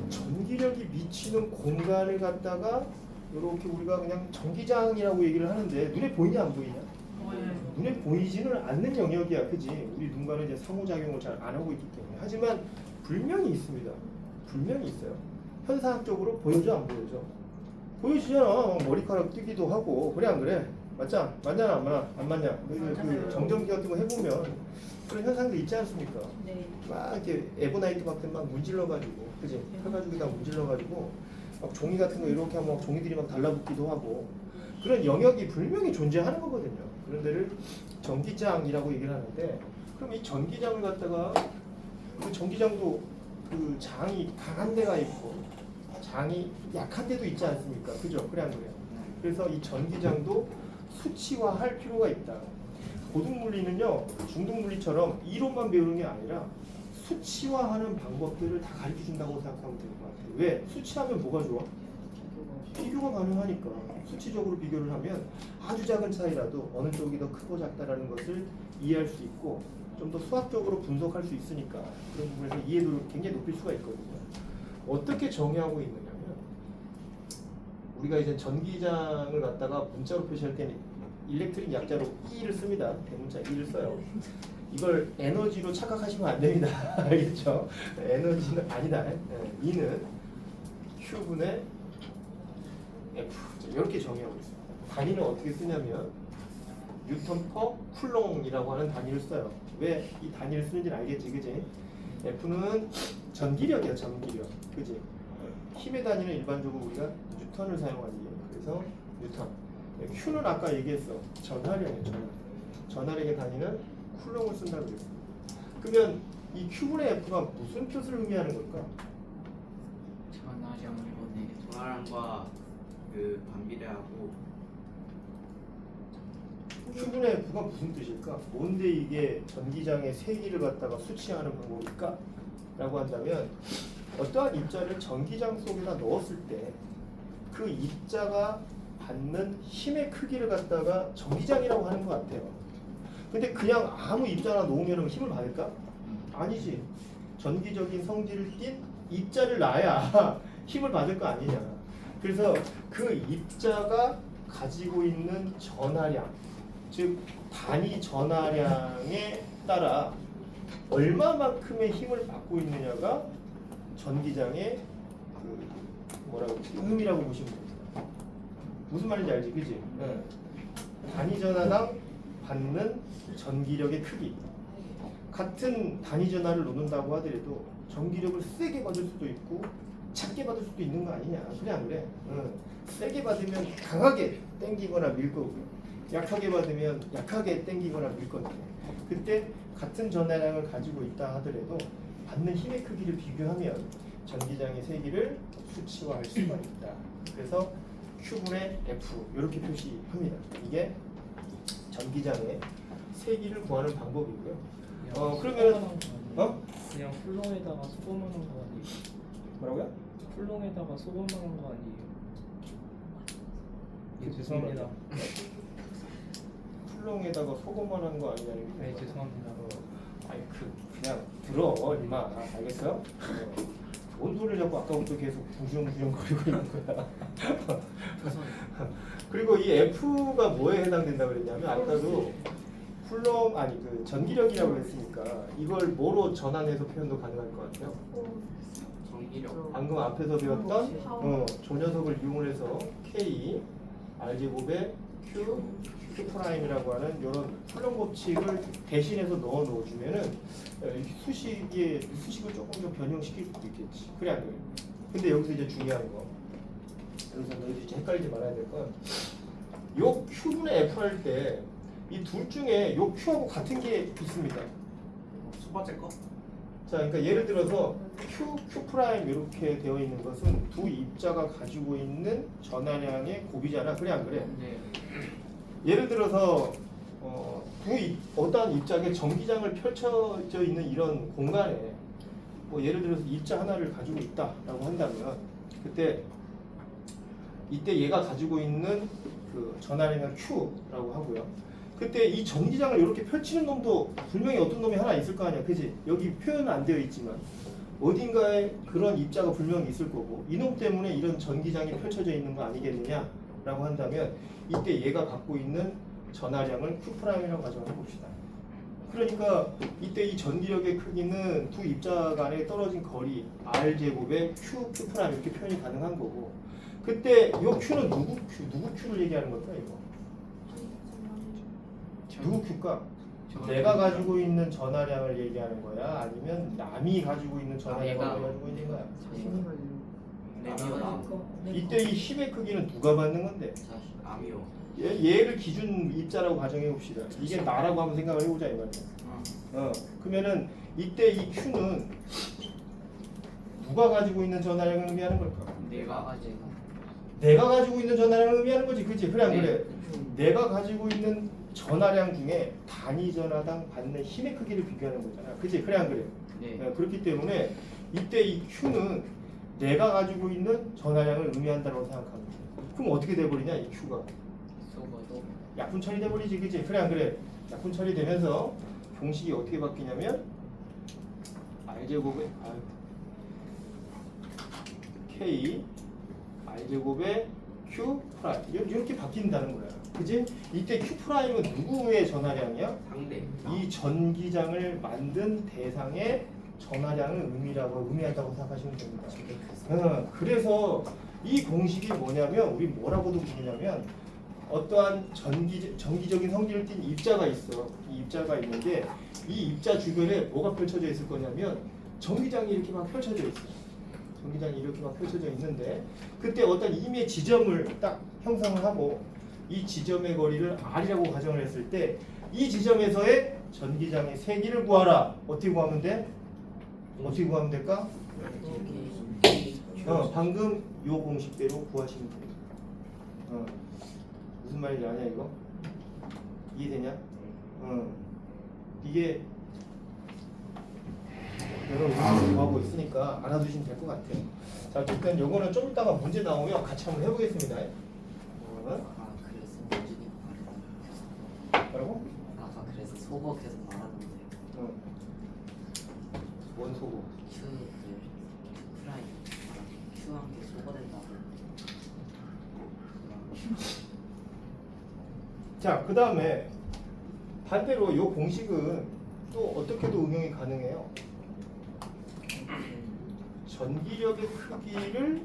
전기력이 미치는 공간을 갖다가 이렇게 우리가 그냥 전기장이라고 얘기를 하는데 눈에 보이냐 안 보이냐? 눈에 보이지는 않는 영역이야, 그지? 우리 눈과는 이제 상호작용을 잘 안 하고 있기 때문에. 하지만 불명이 있습니다. 불명이 있어요. 현상학적으로 보여줘 안 보여줘? 보여주잖아. 머리카락 뜨기도 하고 그래 안 그래? 맞잖아? 맞냐 안 맞냐? 그 정전기 같은 거 해보면 그런 현상들 있지 않습니까? 네. 막 이렇게 에보나이트 같은 막 문질러가지고, 그지? 펴가지고 다 문질러가지고 막 종이 같은 거 이렇게 하면 막 종이들이 막 달라붙기도 하고 그런 영역이 분명히 존재하는 거거든요. 그런 데를 전기장이라고 얘기를 하는데, 그럼 이 전기장을 갖다가 그 전기장도 그 장이 강한 데가 있고 장이 약한 데도 있지 않습니까? 그죠? 그래 안 그래요? 그래서 이 전기장도 수치화할 필요가 있다. 고등물리는요 중등물리처럼 이론만 배우는 게 아니라 수치화하는 방법들을 다 가르쳐 준다고 생각하면 될 것 같아요. 왜? 수치하면 뭐가 좋아? 비교가 가능하니까. 수치적으로 비교를 하면 아주 작은 차이라도 어느 쪽이 더 크고 작다라는 것을 이해할 수 있고 좀 더 수학적으로 분석할 수 있으니까 그런 부분에서 이해도를 굉장히 높일 수가 있거든요. 어떻게 정의하고 있느냐면 우리가 이제 전기장을 갖다가 문자로 표시할 때는 일렉트릭 약자로 E를 씁니다. 대문자 E를 써요. 이걸 에너지로 착각하시면 안 됩니다. 알겠죠? 에너지는 아니다. E는 Q분의 F 이렇게 정의하고 있습니다. 단위는 어떻게 쓰냐면 뉴턴 퍼 쿨롱이라고 하는 단위를 써요. 왜 이 단위를 쓰는지는 알겠지, 그지? F는 전기력이야, 전기력, 그지? 힘의 단위는 일반적으로 우리가 뉴턴을 사용하지. 그래서 뉴턴. Q는 아까 얘기했어. 전하력이에요, 전하. 전하력의 단위는 쿨롱을 쓴다고 그랬어. 그러면 이 Q분의 F가 무슨 뜻을 의미하는 걸까? 전화장보네. 전화량과 그 반비례하고 Q분의 F가 무슨 뜻일까? 뭔데 이게 전기장의 세기를 갖다가 수치하는 방법일까? 라고 한다면 어떠한 입자를 전기장 속에다 넣었을 때 그 입자가 받는 힘의 크기를 갖다가 전기장이라고 하는 것 같아요. 근데 그냥 아무 입자나 놓으면 힘을 받을까? 아니지. 전기적인 성질을 띤 입자를 놔야 힘을 받을 거 아니냐. 그래서 그 입자가 가지고 있는 전하량, 즉 단위 전하량에 따라 얼마만큼의 힘을 받고 있느냐가 전기장의 그 뭐라고 의미라고 보시면 됩니다. 무슨 말인지 알지, 그지? 단위 전하당 받는 전기력의 크기. 같은 단위 전하를 놓는다고 하더라도 전기력을 세게 받을 수도 있고 작게 받을 수도 있는 거 아니냐. 그래 안 그래? 세게 받으면 강하게 당기거나 밀 거고요. 약하게 받으면 약하게 당기거나 밀 건데 그때 같은 전하량을 가지고 있다 하더라도 받는 힘의 크기를 비교하면 전기장의 세기를 수치화할 수가 있다. 그래서 Q분의 F 이렇게 표시합니다. 이게 전기장의 세기를 구하는 방법이고요. 그러면 그냥 풀롱에다가 소금만 한 거 아니에요? 뭐라고요? 풀롱에다가 소금만 한 거 아니에요? 예, 죄송합니다. 풀롱에다가 소금만 한 거 아니냐는 게 네, 죄송합니다. 아니 그냥 들어 임마. 알겠어요? 뭔 소리를 자꾸 아까부터 계속 부정부정 거리고 있는 거야. 그리고 이 F가 뭐에 해당된다고 그랬냐면 아까도 쿨럼 아니 그 전기력이라고 했으니까 이걸 뭐로 전환해서 표현도 가능할 것 같아요. 전기력. 방금 앞에서 배웠던 저 녀석을 이용을 해서 K R 제곱에 Q 프라임이라고 하는 이런 쿨럼 법칙을 대신해서 넣어 놓어주면은 수식을 조금 더 변형시킬 수도 있겠지. 그래 안 그래? 근데 여기서 이제 중요한 거, 여기서 너희들 이제 헷갈리지 말아야 될 건, 요 Q분의 F 할 때 이 둘 중에 요 Q하고 같은 게 있습니다. 첫 번째 거? 자, 그러니까 예를 들어서 Q 프라임 이렇게 되어 있는 것은 두 입자가 가지고 있는 전하량의 곱이잖아. 그래 안 그래? 네. 예를 들어서 어떠한 입자에 전기장을 펼쳐져 있는 이런 공간에 뭐 예를 들어서 입자 하나를 가지고 있다라고 한다면 그때 이때 얘가 가지고 있는 그 전하량은 Q라고 하고요. 그때 이 전기장을 이렇게 펼치는 놈도 분명히 어떤 놈이 하나 있을 거 아니야, 그지? 여기 표현은 안 되어 있지만 어딘가에 그런 입자가 분명히 있을 거고 이놈 때문에 이런 전기장이 펼쳐져 있는 거 아니겠느냐라고 한다면 이때 얘가 갖고 있는 전하량을 Q'이라고 가정해 봅시다. 그러니까 이때 이 전기력의 크기는 두 입자 간에 떨어진 거리 R제곱에 Q 이렇게 표현이 가능한 거고 그때 이 Q는 누구 Q를 얘기하는 걸까 이거? 누구 Q일까? 내가 가지고 있는 전하량을 얘기하는 거야? 아니면 남이 가지고 있는 전하량을 내가. 가지고 있는 거야? 자신이 가지고 이때 이 힘의 크기는 누가 받는 건데? 암이요. 얘를 기준 입자라고 가정해 봅시다. 이게 나라고 한번 생각을 해보자 이 말이야. 그러면은 이때 이 Q는 누가 가지고 있는 전하량을 의미하는 걸까? 내가 가지고 내가 가지고 있는 전하량을 의미하는 거지, 그렇지? 그래 안 네. 그래? 내가 가지고 있는 전하량 중에 단위 전하당 받는 힘의 크기를 비교하는 거잖아, 그렇지? 그래 안 그래? 네. 그렇기 때문에 이때 이 Q는 내가 가지고 있는 전하량을 의미한다고 생각합니다. 그럼 어떻게 돼버리냐 이 Q가? 속어도 약분 처리돼 버리지, 그치? 그래 안 그래? 약분 처리되면서 공식이 어떻게 바뀌냐면 R제곱에 K R제곱에 Q 프라임 이렇게 바뀐다는 거야, 그치? 이때 Q 프라임은 누구의 전하량이야? 상대. 이 전기장을 만든 대상의 전하량을 의미한다고 생각하시면 됩니다. 그래서 이 공식이 뭐냐면 우리 뭐라고도 부르냐면 어떠한 전기적인 성질을 띤 입자가 있어. 이 입자가 있는데 이 입자 주변에 뭐가 펼쳐져 있을 거냐면 전기장이 이렇게 막 펼쳐져 있어. 전기장이 이렇게 막 펼쳐져 있는데 그때 어떤 임의 지점을 딱 형성을 하고 이 지점의 거리를 R이라고 가정을 했을 때 이 지점에서의 전기장의 세기를 구하라. 어떻게 구하면 돼? 어떻게 구하면 될까? 방금 요 공식대로 구하시면 됩니다. 무슨 말인지 아냐 이거? 이해되냐? 이게 여러분 구하고 있으니까 알아두시면 될 것 같아요. 자, 어쨌든 요거는 좀 이따가 문제 나오면 같이 한번 해보겠습니다. 아까 그래서 모준이가 말했는데 뭐라고? 아까 그래서 속어 계속 말하는데 뭔 소고? Q를 프라임 Q한 게 속어 된다고 자, 그 다음에 반대로 요 공식은 또 어떻게도 응용이 가능해요. 전기력의 크기를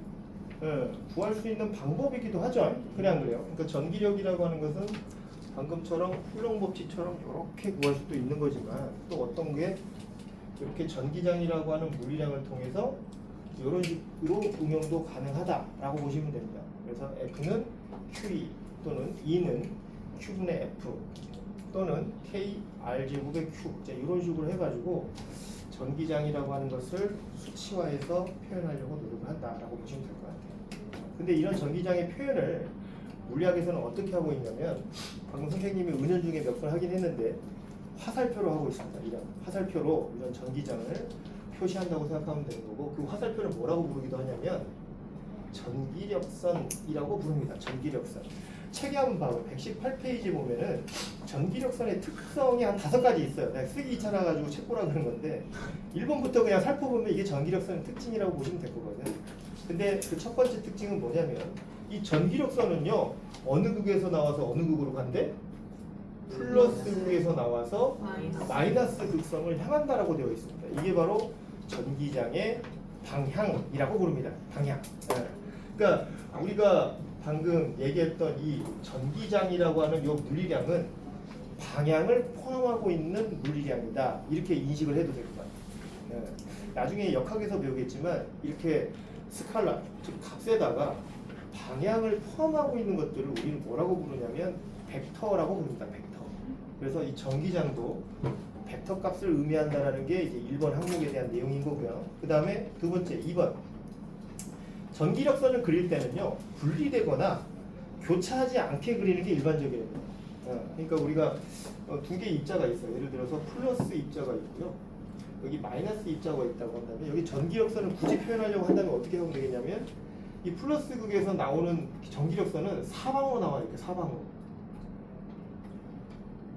구할 수 있는 방법이기도 하죠. 그래 안 그래요? 그러니까 전기력이라고 하는 것은 방금처럼 쿨롱 법칙처럼 이렇게 구할 수도 있는 거지만 또 어떤 게 이렇게 전기장이라고 하는 물리량을 통해서 이런 식으로 응용도 가능하다라고 보시면 됩니다. 그래서 F는 QE 또는 E는 Q분의 F 또는 K R제곱의 Q 이런 식으로 해가지고 전기장이라고 하는 것을 수치화해서 표현하려고 노력을 한다라고 보시면 될 것 같아요. 근데 이런 전기장의 표현을 물리학에서는 어떻게 하고 있냐면 방금 선생님이 은연중에 몇 번 하긴 했는데 화살표로 하고 있습니다. 이런 화살표로 이런 전기장을 표시한다고 생각하면 되는 거고 그 화살표를 뭐라고 부르기도 하냐면 전기력선이라고 부릅니다. 전기력선. 책에 한번 봐봐. 118페이지 보면은 전기력선의 특성이 한 5가지 있어요. 내가 쓰기 귀찮아가지고 책 보라 그런 건데 1번부터 그냥 살펴보면 이게 전기력선의 특징이라고 보시면 될 거거든. 근데 그 첫 번째 특징은 뭐냐면 이 전기력선은요 어느 극에서 나와서 어느 극으로 간대? 플러스에서 나와서 마이너스. 마이너스 극성을 향한다라고 되어 있습니다. 이게 바로 전기장의 방향이라고 부릅니다. 방향. 예. 그러니까 우리가 방금 얘기했던 이 전기장이라고 하는 이 물리량은 방향을 포함하고 있는 물리량이다. 이렇게 인식을 해도 될 것 같아요. 예. 나중에 역학에서 배우겠지만 이렇게 스칼라, 즉 값에다가 방향을 포함하고 있는 것들을 우리는 뭐라고 부르냐면 벡터라고 부릅니다. 벡터. 그래서 이 전기장도 벡터 값을 의미한다라는 게 이제 1번 항목에 대한 내용인 거고요. 그 다음에 두 번째 2번 전기력선을 그릴 때는요 분리되거나 교차하지 않게 그리는 게 일반적이에요. 그러니까 우리가 두 개의 입자가 있어요. 예를 들어서 플러스 입자가 있고요. 여기 마이너스 입자가 있다고 한다면 여기 전기력선을 굳이 표현하려고 한다면 어떻게 하면 되겠냐면 이 플러스 극에서 나오는 전기력선은 사방으로 나와요. 이렇게 사방으로.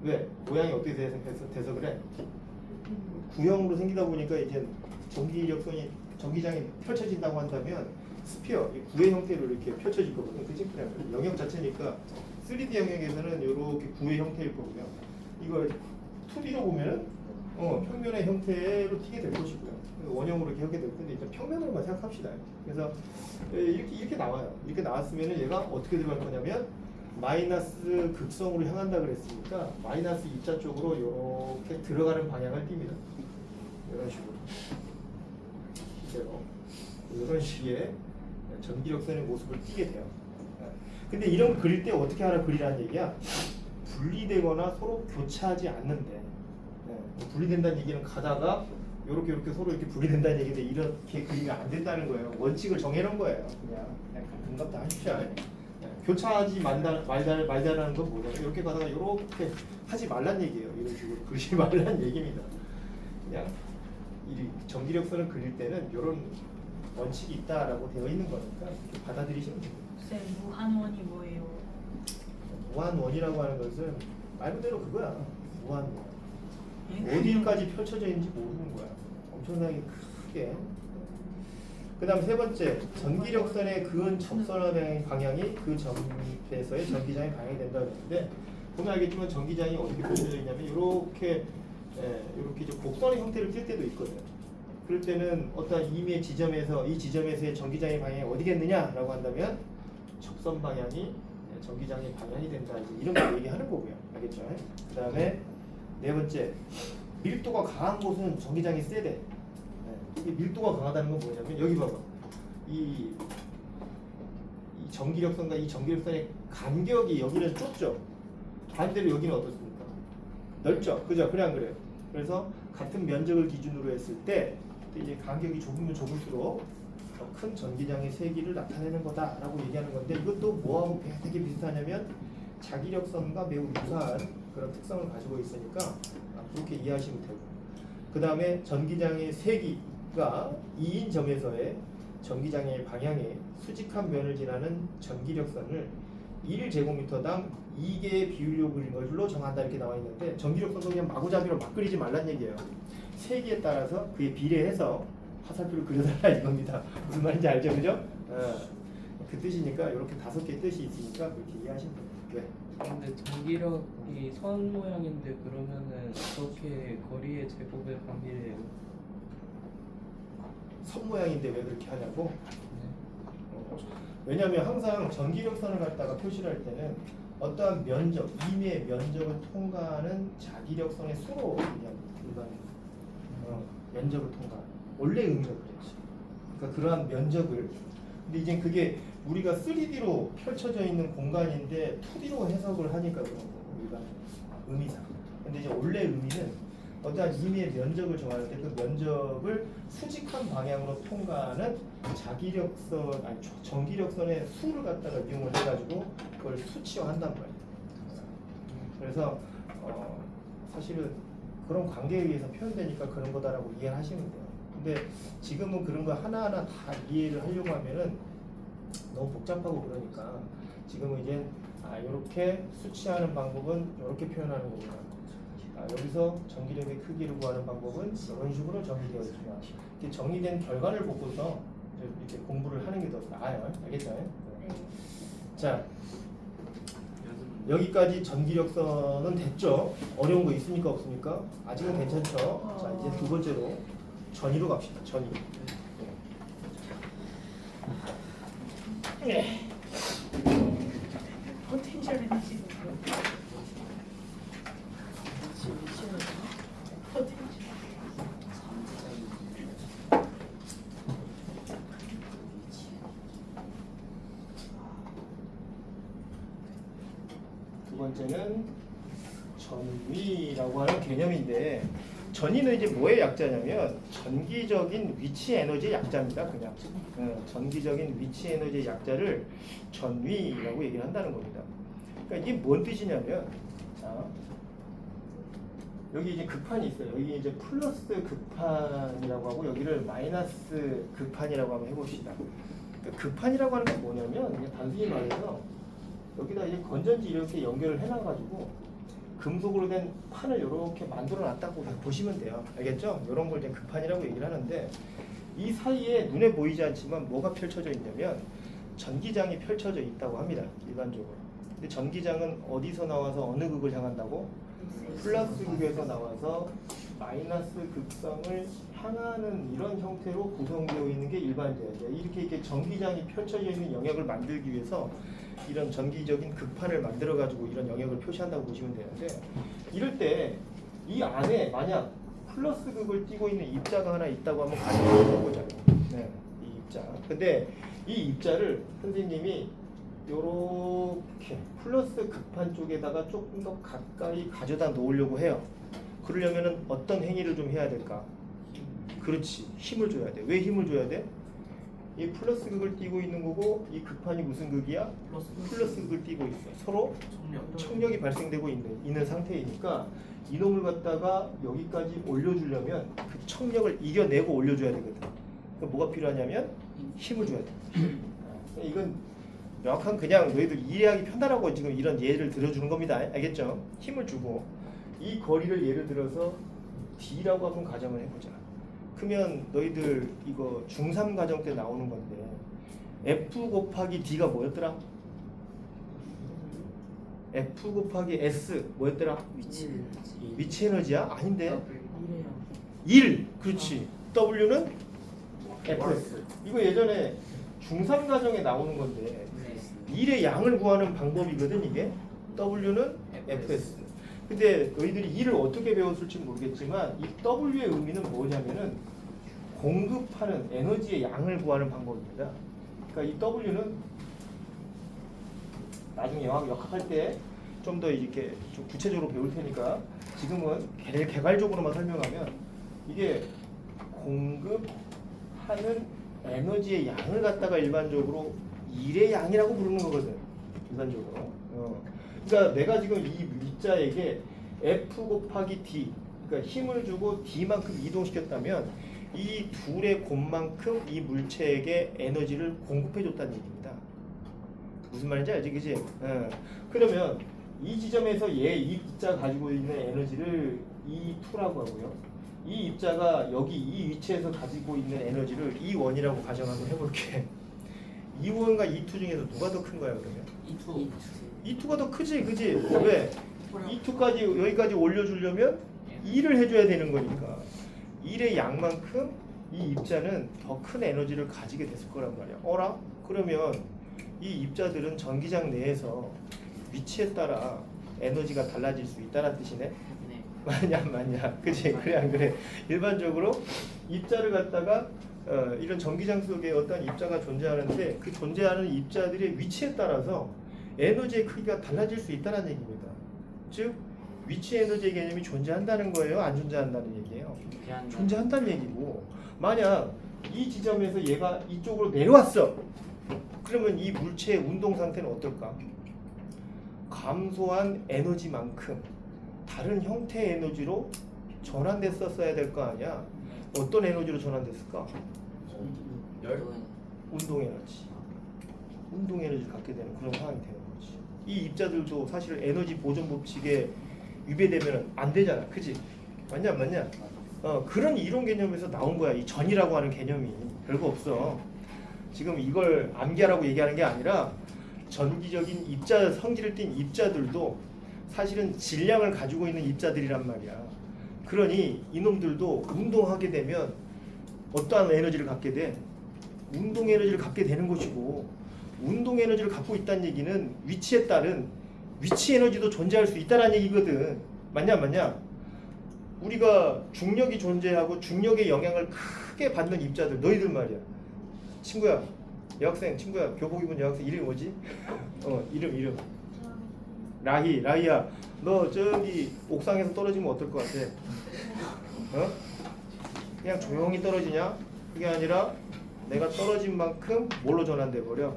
왜? 모양이 어떻게 돼서 그래? 구형으로 생기다 보니까 이제 전기장이 펼쳐진다고 한다면 스피어, 구의 형태로 이렇게 펼쳐질 거거든요. 그치? 그냥 영역 자체니까 3D 영역에서는 이렇게 구의 형태일 거고요. 이걸 2D로 보면 평면의 형태로 튀게 될 것이고요. 원형으로 이렇게 하게 될 텐데 일단 평면으로만 생각합시다. 그래서 이렇게 나와요. 이렇게 나왔으면 얘가 어떻게 들어갈 거냐면 마이너스 극성으로 향한다 그랬으니까 마이너스 입자 쪽으로 이렇게 들어가는 방향을 띱니다. 이런 식으로. 이대로. 이런 식의 전기력선의 모습을 띠게 돼요. 근데 이런 거 그릴 때 어떻게 하라 그리라는 얘기야? 분리되거나 서로 교차하지 않는데. 분리된다는 얘기는 가다가 이렇게 서로 이렇게 분리된다는 얘기인데 이렇게 그리면 안 된다는 거예요. 원칙을 정해놓은 거예요. 그냥 금감도 하십시오. 교차하지 말자라는 건 뭐냐면 이렇게 가다가 이렇게 하지 말란 얘기예요. 이런 식으로 그리지 말란 얘기입니다. 그냥 이 전기력선을 그릴 때는 이런 원칙이 있다라고 되어 있는 거니까 이렇게 받아들이시면 됩니다. 쌤 무한원이 뭐예요? 무한원이라고 하는 것은 말 그대로 그거야. 무한원. 예? 어디까지 펼쳐져 있는지 모르는 거야. 엄청나게 크게. 그 다음 세 번째, 전기력선의 그은 접선의 방향이 그 점에서의 전기장의 방향이 된다고 했는데 보면 알겠지만 전기장이 어떻게 펼쳐져 있냐면 이렇게 이제 곡선의 형태를 띌 때도 있거든요. 그럴 때는 어떤 임의 지점에서 이 지점에서의 전기장의 방향이 어디겠느냐라고 한다면 접선 방향이 전기장의 방향이 된다. 이제 이런 걸 얘기하는 거고요. 알겠죠? 그 다음에 네 번째, 밀도가 강한 곳은 전기장이 세대. 이게 밀도가 강하다는 건 뭐냐면 여기 봐봐. 이 전기력선과 이 전기력선의 간격이 여기는 좁죠. 반대로 여기는 어떻습니까? 넓죠. 그죠? 그래 안 그래요? 그래서 같은 면적을 기준으로 했을 때 이제 간격이 좁으면 좁을수록 더 큰 전기장의 세기를 나타내는 거다라고 얘기하는 건데 이것도 뭐하고 되게 비슷하냐면 자기력선과 매우 유사한 그런 특성을 가지고 있으니까 그렇게 이해하시면 되고 그 다음에 전기장의 세기가 2인 점에서의 전기장의 방향에 수직한 면을 지나는 전기력선을 1제곱미터당 2개의 비율로 그린 걸로 정한다 이렇게 나와 있는데 전기력선도 그냥 마구잡이로 막 그리지 말란 얘기예요. 세기에 따라서 그에 비례해서 화살표를 그려달라 이겁니다. 무슨 말인지 알죠? 그죠? 그 뜻이니까 이렇게 5개의 뜻이 있으니까 그렇게 이해하시면 돼요. 네. 근데 전기력이 선 모양인데 그러면은 어떻게 거리의 제곱에 반비례해요? 선 모양인데 왜 그렇게 하냐고? 네. 왜냐하면 항상 전기력선을 갖다가 표시를 할 때는 어떠한 면적, 임의 면적을 통과하는 자기력선의 수로 얘기합니다. 일반적으로. 면적을 통과하는. 원래 의미가 그랬지. 그러니까 그러한 면적을 근데 이제 그게 우리가 3D로 펼쳐져 있는 공간인데 2D로 해석을 하니까 그런 거고 일반 의미상. 근데 이제 원래 의미는 어떠한 임의의 면적을 정하는데 그 면적을 수직한 방향으로 통과하는 자기력선 아니 전기력선의 수를 갖다가 이용을 해가지고 그걸 수치화한단 말이에요. 그래서 사실은 그런 관계에 의해서 표현되니까 그런 거다라고 이해하시면 돼요. 근데 지금은 그런 거 하나하나 다 이해를 하려고 하면은 너무 복잡하고 그러니까 지금은 이제 이렇게 수치하는 방법은 이렇게 표현하는 거구나. 여기서 전기력의 크기를 구하는 방법은 이런 식으로 정의되어 있구나. 이렇게 정의된 결과를 보고서 이렇게 공부를 하는 게 더 나아요. 알겠죠? 자, 여기까지 전기력선은 됐죠? 어려운 거 있습니까 없습니까? 아직은 괜찮죠? 자 이제 두 번째로 전위로 갑시다. 전위. 네. 포텐셜 에너지. 포텐셜. 두 번째는 전위라고 하는 개념인데 전위는 이제 뭐의 약자냐면 전기적인 위치 에너지의 약자입니다. 그냥 전기적인 위치 에너지의 약자를 전위라고 얘기를 한다는 겁니다. 그러니까 이게 뭔 뜻이냐면 자, 여기 이제 극판이 있어요. 여기 이제 플러스 극판이라고 하고 여기를 마이너스 극판이라고 한번 해봅시다. 그러니까 극판이라고 하는 건 뭐냐면 그냥 단순히 말해서 여기다 이제 건전지 이렇게 연결을 해놔가지고 금속으로 된 판을 이렇게 만들어놨다고 보시면 돼요. 알겠죠? 이런 걸 이제 극판이라고 얘기를 하는데 이 사이에 눈에 보이지 않지만 뭐가 펼쳐져 있냐면 전기장이 펼쳐져 있다고 합니다. 일반적으로. 근데 전기장은 어디서 나와서 어느 극을 향한다고? 플러스 극에서 나와서 마이너스 극성을 향하는 이런 형태로 구성되어 있는 게 일반적이에요. 이렇게 전기장이 펼쳐져 있는 영역을 만들기 위해서 이런 전기적인 극판을 만들어 가지고 이런 영역을 표시한다고 보시면 되는데 이럴 때 이 안에 만약 플러스 극을 띠고 있는 입자가 하나 있다고 한번 가정해 보자고요. 네, 이 입자. 근데 이 입자를 선생님이 요렇게 플러스 극판 쪽에다가 조금 더 가까이 가져다 놓으려고 해요. 그러려면은 어떤 행위를 좀 해야 될까? 그렇지, 힘을 줘야 돼. 왜 힘을 줘야 돼? 이 플러스 극을 띠고 있는 거고 이 극판이 무슨 극이야? 플러스 극을 띠고 있어. 서로 청력이 발생되고 있는 상태이니까 이놈을 갖다가 여기까지 올려주려면 그 청력을 이겨내고 올려줘야 되거든. 그러니까 뭐가 필요하냐면 힘을 줘야 돼. 이건 명확한 그냥 너희들 이해하기 편하라고 지금 이런 예를 들어주는 겁니다. 알겠죠? 힘을 주고 이 거리를 예를 들어서 D라고 한번 가정을 해보자. 그러면 너희들 이거 중3 과정 때 나오는 건데 F 곱하기 D가 뭐였더라? F 곱하기 S 뭐였더라? 위치 에너지야? 아닌데? 1! 그렇지. W는 FS. 이거 예전에 중3 과정에 나오는 건데 1의 양을 구하는 방법이거든 이게. W는 FS. 근데 너희들이 1을 어떻게 배웠을지 모르겠지만 이 W의 의미는 뭐냐면은 공급하는 에너지의 양을 구하는 방법입니다. 그러니까 이 W는 나중에 역학할 때 좀 더 이렇게 좀 구체적으로 배울 테니까 지금은 개괄적으로만 설명하면 이게 공급하는 에너지의 양을 갖다가 일반적으로 1의 양이라고 부르는 거거든. 일반적으로. 그러니까 내가 지금 이 입자에게 F 곱하기 D, 그러니까 힘을 주고 D만큼 이동시켰다면 이 둘의 곱만큼 이 물체에게 에너지를 공급해줬다는 얘기입니다. 무슨 말인지 알지, 그지? 그러면 이 지점에서 이 입자가 가지고 있는 에너지를 E2라고 하고요. 이 입자가 여기 이 위치에서 가지고 있는 에너지를 E1이라고 가정 한번 해볼게. E1과 E2 중에서 누가 더 큰 거야 그러면? E2가 더 크지, 그지? 왜? E2까지 여기까지 올려주려면 1을 해줘야 되는 거니까 1의 양만큼 이 입자는 더 큰 에너지를 가지게 됐을 거란 말이야. 어라? 그러면 이 입자들은 전기장 내에서 위치에 따라 에너지가 달라질 수 있다는 뜻이네? 맞냐? 그치? 그래 안 그래? 일반적으로 입자를 갖다가 이런 전기장 속에 어떤 입자가 존재하는데 그 존재하는 입자들의 위치에 따라서 에너지의 크기가 달라질 수 있다는 얘기입니다. 즉 위치 에너지의 개념이 존재한다는 거예요? 안 존재한다는 얘기예요? 존재한다는 얘기고 만약 이 지점에서 얘가 이쪽으로 내려왔어. 그러면 이 물체의 운동 상태는 어떨까? 감소한 에너지만큼 다른 형태의 에너지로 전환됐었어야 될 거 아니야? 어떤 에너지로 전환됐을까? 운동 에너지. 운동 에너지를 갖게 되는 그런 상황이 되는 거지. 이 입자들도 사실 에너지 보존 법칙에 위배되면 안 되잖아. 그지? 맞냐 안 맞냐? 그런 이론 개념에서 나온 거야. 이 전이라고 하는 개념이 별거 없어. 지금 이걸 암기하라고 얘기하는 게 아니라 전기적인 입자 성질을 띤 입자들도 사실은 질량을 가지고 있는 입자들이란 말이야. 그러니 이놈들도 운동하게 되면 어떠한 에너지를 갖게 돼? 운동 에너지를 갖게 되는 것이고, 운동 에너지를 갖고 있다는 얘기는 위치에 따른 위치 에너지도 존재할 수 있다는 얘기거든. 맞냐 안 맞냐? 우리가 중력이 존재하고 중력의 영향을 크게 받는 입자들, 너희들 말이야. 친구야, 여학생 친구야, 교복 입은 여학생 이름이 뭐지? 이름 라희야, 너 저기 옥상에서 떨어지면 어떨 것 같아? 그냥 조용히 떨어지냐? 그게 아니라 내가 떨어진 만큼 뭘로 전환돼 버려?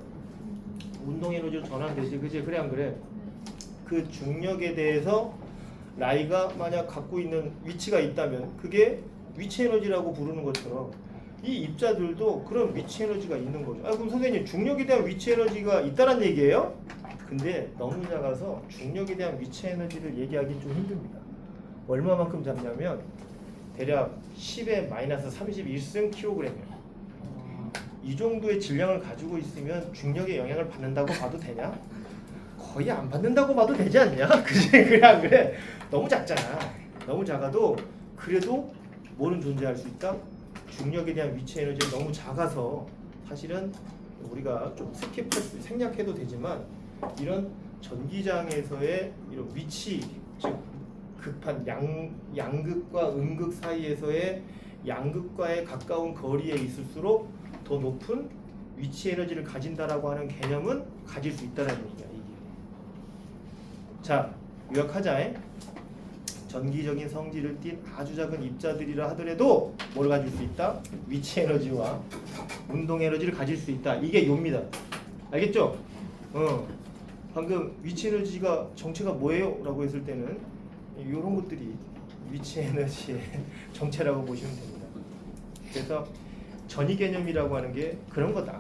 운동 에너지로 전환되지, 그지? 그래 안 그래? 그 중력에 대해서 라이가 만약 갖고 있는 위치가 있다면 그게 위치 에너지라고 부르는 것처럼 이 입자들도 그런 위치 에너지가 있는 거죠. 그럼 선생님, 중력에 대한 위치 에너지가 있다란 얘기예요? 근데 너무 작아서 중력에 대한 위치 에너지를 얘기하기 좀 힘듭니다. 얼마만큼 잡냐면 대략 10의 마이너스 31승 킬로그램이에요. 이 정도의 질량을 가지고 있으면 중력의 영향을 받는다고 봐도 되냐? 거의 안 받는다고 봐도 되지 않냐? 그지? 그래 안 그래? 너무 작잖아. 너무 작아도 그래도 뭐는 존재할 수 있다? 중력에 대한 위치 에너지가 너무 작아서 사실은 우리가 좀 스킵할 수, 생략해도 되지만 이런 전기장에서의 이런 위치, 즉 극한 양극과 음극 사이에서의 양극과에 가까운 거리에 있을수록 더 높은 위치 에너지를 가진다라고 하는 개념은 가질 수 있다는 얘기야. 이게. 자, 요약하자. 전기적인 성질을 띤 아주 작은 입자들이라 하더라도 뭘 가질 수 있다? 위치 에너지와 운동 에너지를 가질 수 있다. 이게 요입니다. 알겠죠? 방금 위치 에너지가 정체가 뭐예요? 라고 했을 때는 이런 것들이 위치 에너지의 정체라고 보시면 됩니다. 그래서 전위 개념이라고 하는 게 그런 거다.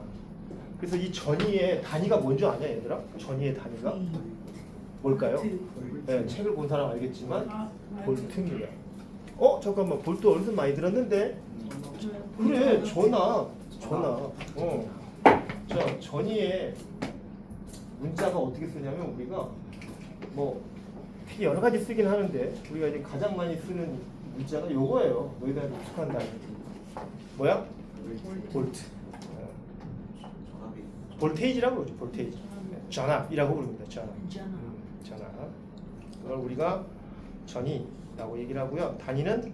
그래서 이 전위의 단위가 뭔지 아냐 얘들아? 전위의 단위가 뭘까요? 네, 책을 본 사람 알겠지만 볼트입니다. 잠깐만, 볼트 어디서 많이 들었는데? 그래, 전화. 자, 전위의 문자가 어떻게 쓰냐면 우리가 뭐 되게 여러 가지 쓰긴 하는데 우리가 이제 가장 많이 쓰는 문자가 요거예요. 너희들한테 익숙한 단위. 뭐야? 볼트. 볼테이지라고 그러죠. 볼테이지. 전압이라고 부릅니다. 전압. 전압. 그걸 우리가 전위라고 얘기를 하고요. 단위는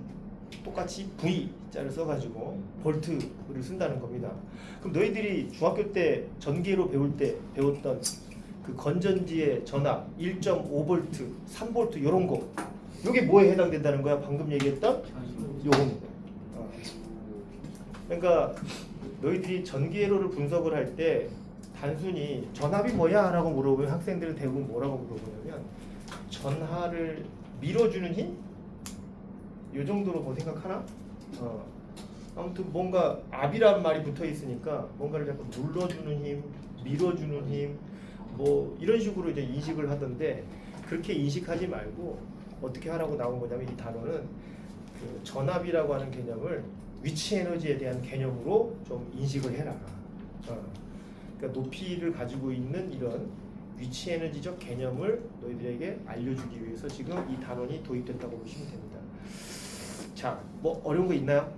똑같이 V자를 써가지고 볼트를 쓴다는 겁니다. 그럼 너희들이 중학교 때 전기로 배울 때 배웠던 그 건전지의 전압 1.5V, 3V 이런 거, 요게 뭐에 해당된다는 거야? 방금 얘기했던 요겁니다. 그러니까 너희들이 전기회로를 분석을 할 때 단순히 전압이 뭐야? 라고 물어보면 학생들은 대부분 뭐라고 물어보냐면 전하를 밀어주는 힘? 요 정도로 뭐 생각하나? 아무튼 뭔가 압이란 말이 붙어 있으니까 뭔가를 자꾸 눌러주는 힘, 밀어주는 힘, 뭐 이런 식으로 이제 인식을 하던데, 그렇게 인식하지 말고 어떻게 하라고 나온 거냐면 이 단어는 그 전압이라고 하는 개념을 위치 에너지에 대한 개념으로 좀 인식을 해라. 그러니까 높이를 가지고 있는 이런 위치 에너지적 개념을 너희들에게 알려주기 위해서 지금 이 단원이 도입됐다고 보시면 됩니다. 자, 뭐 어려운 거 있나요?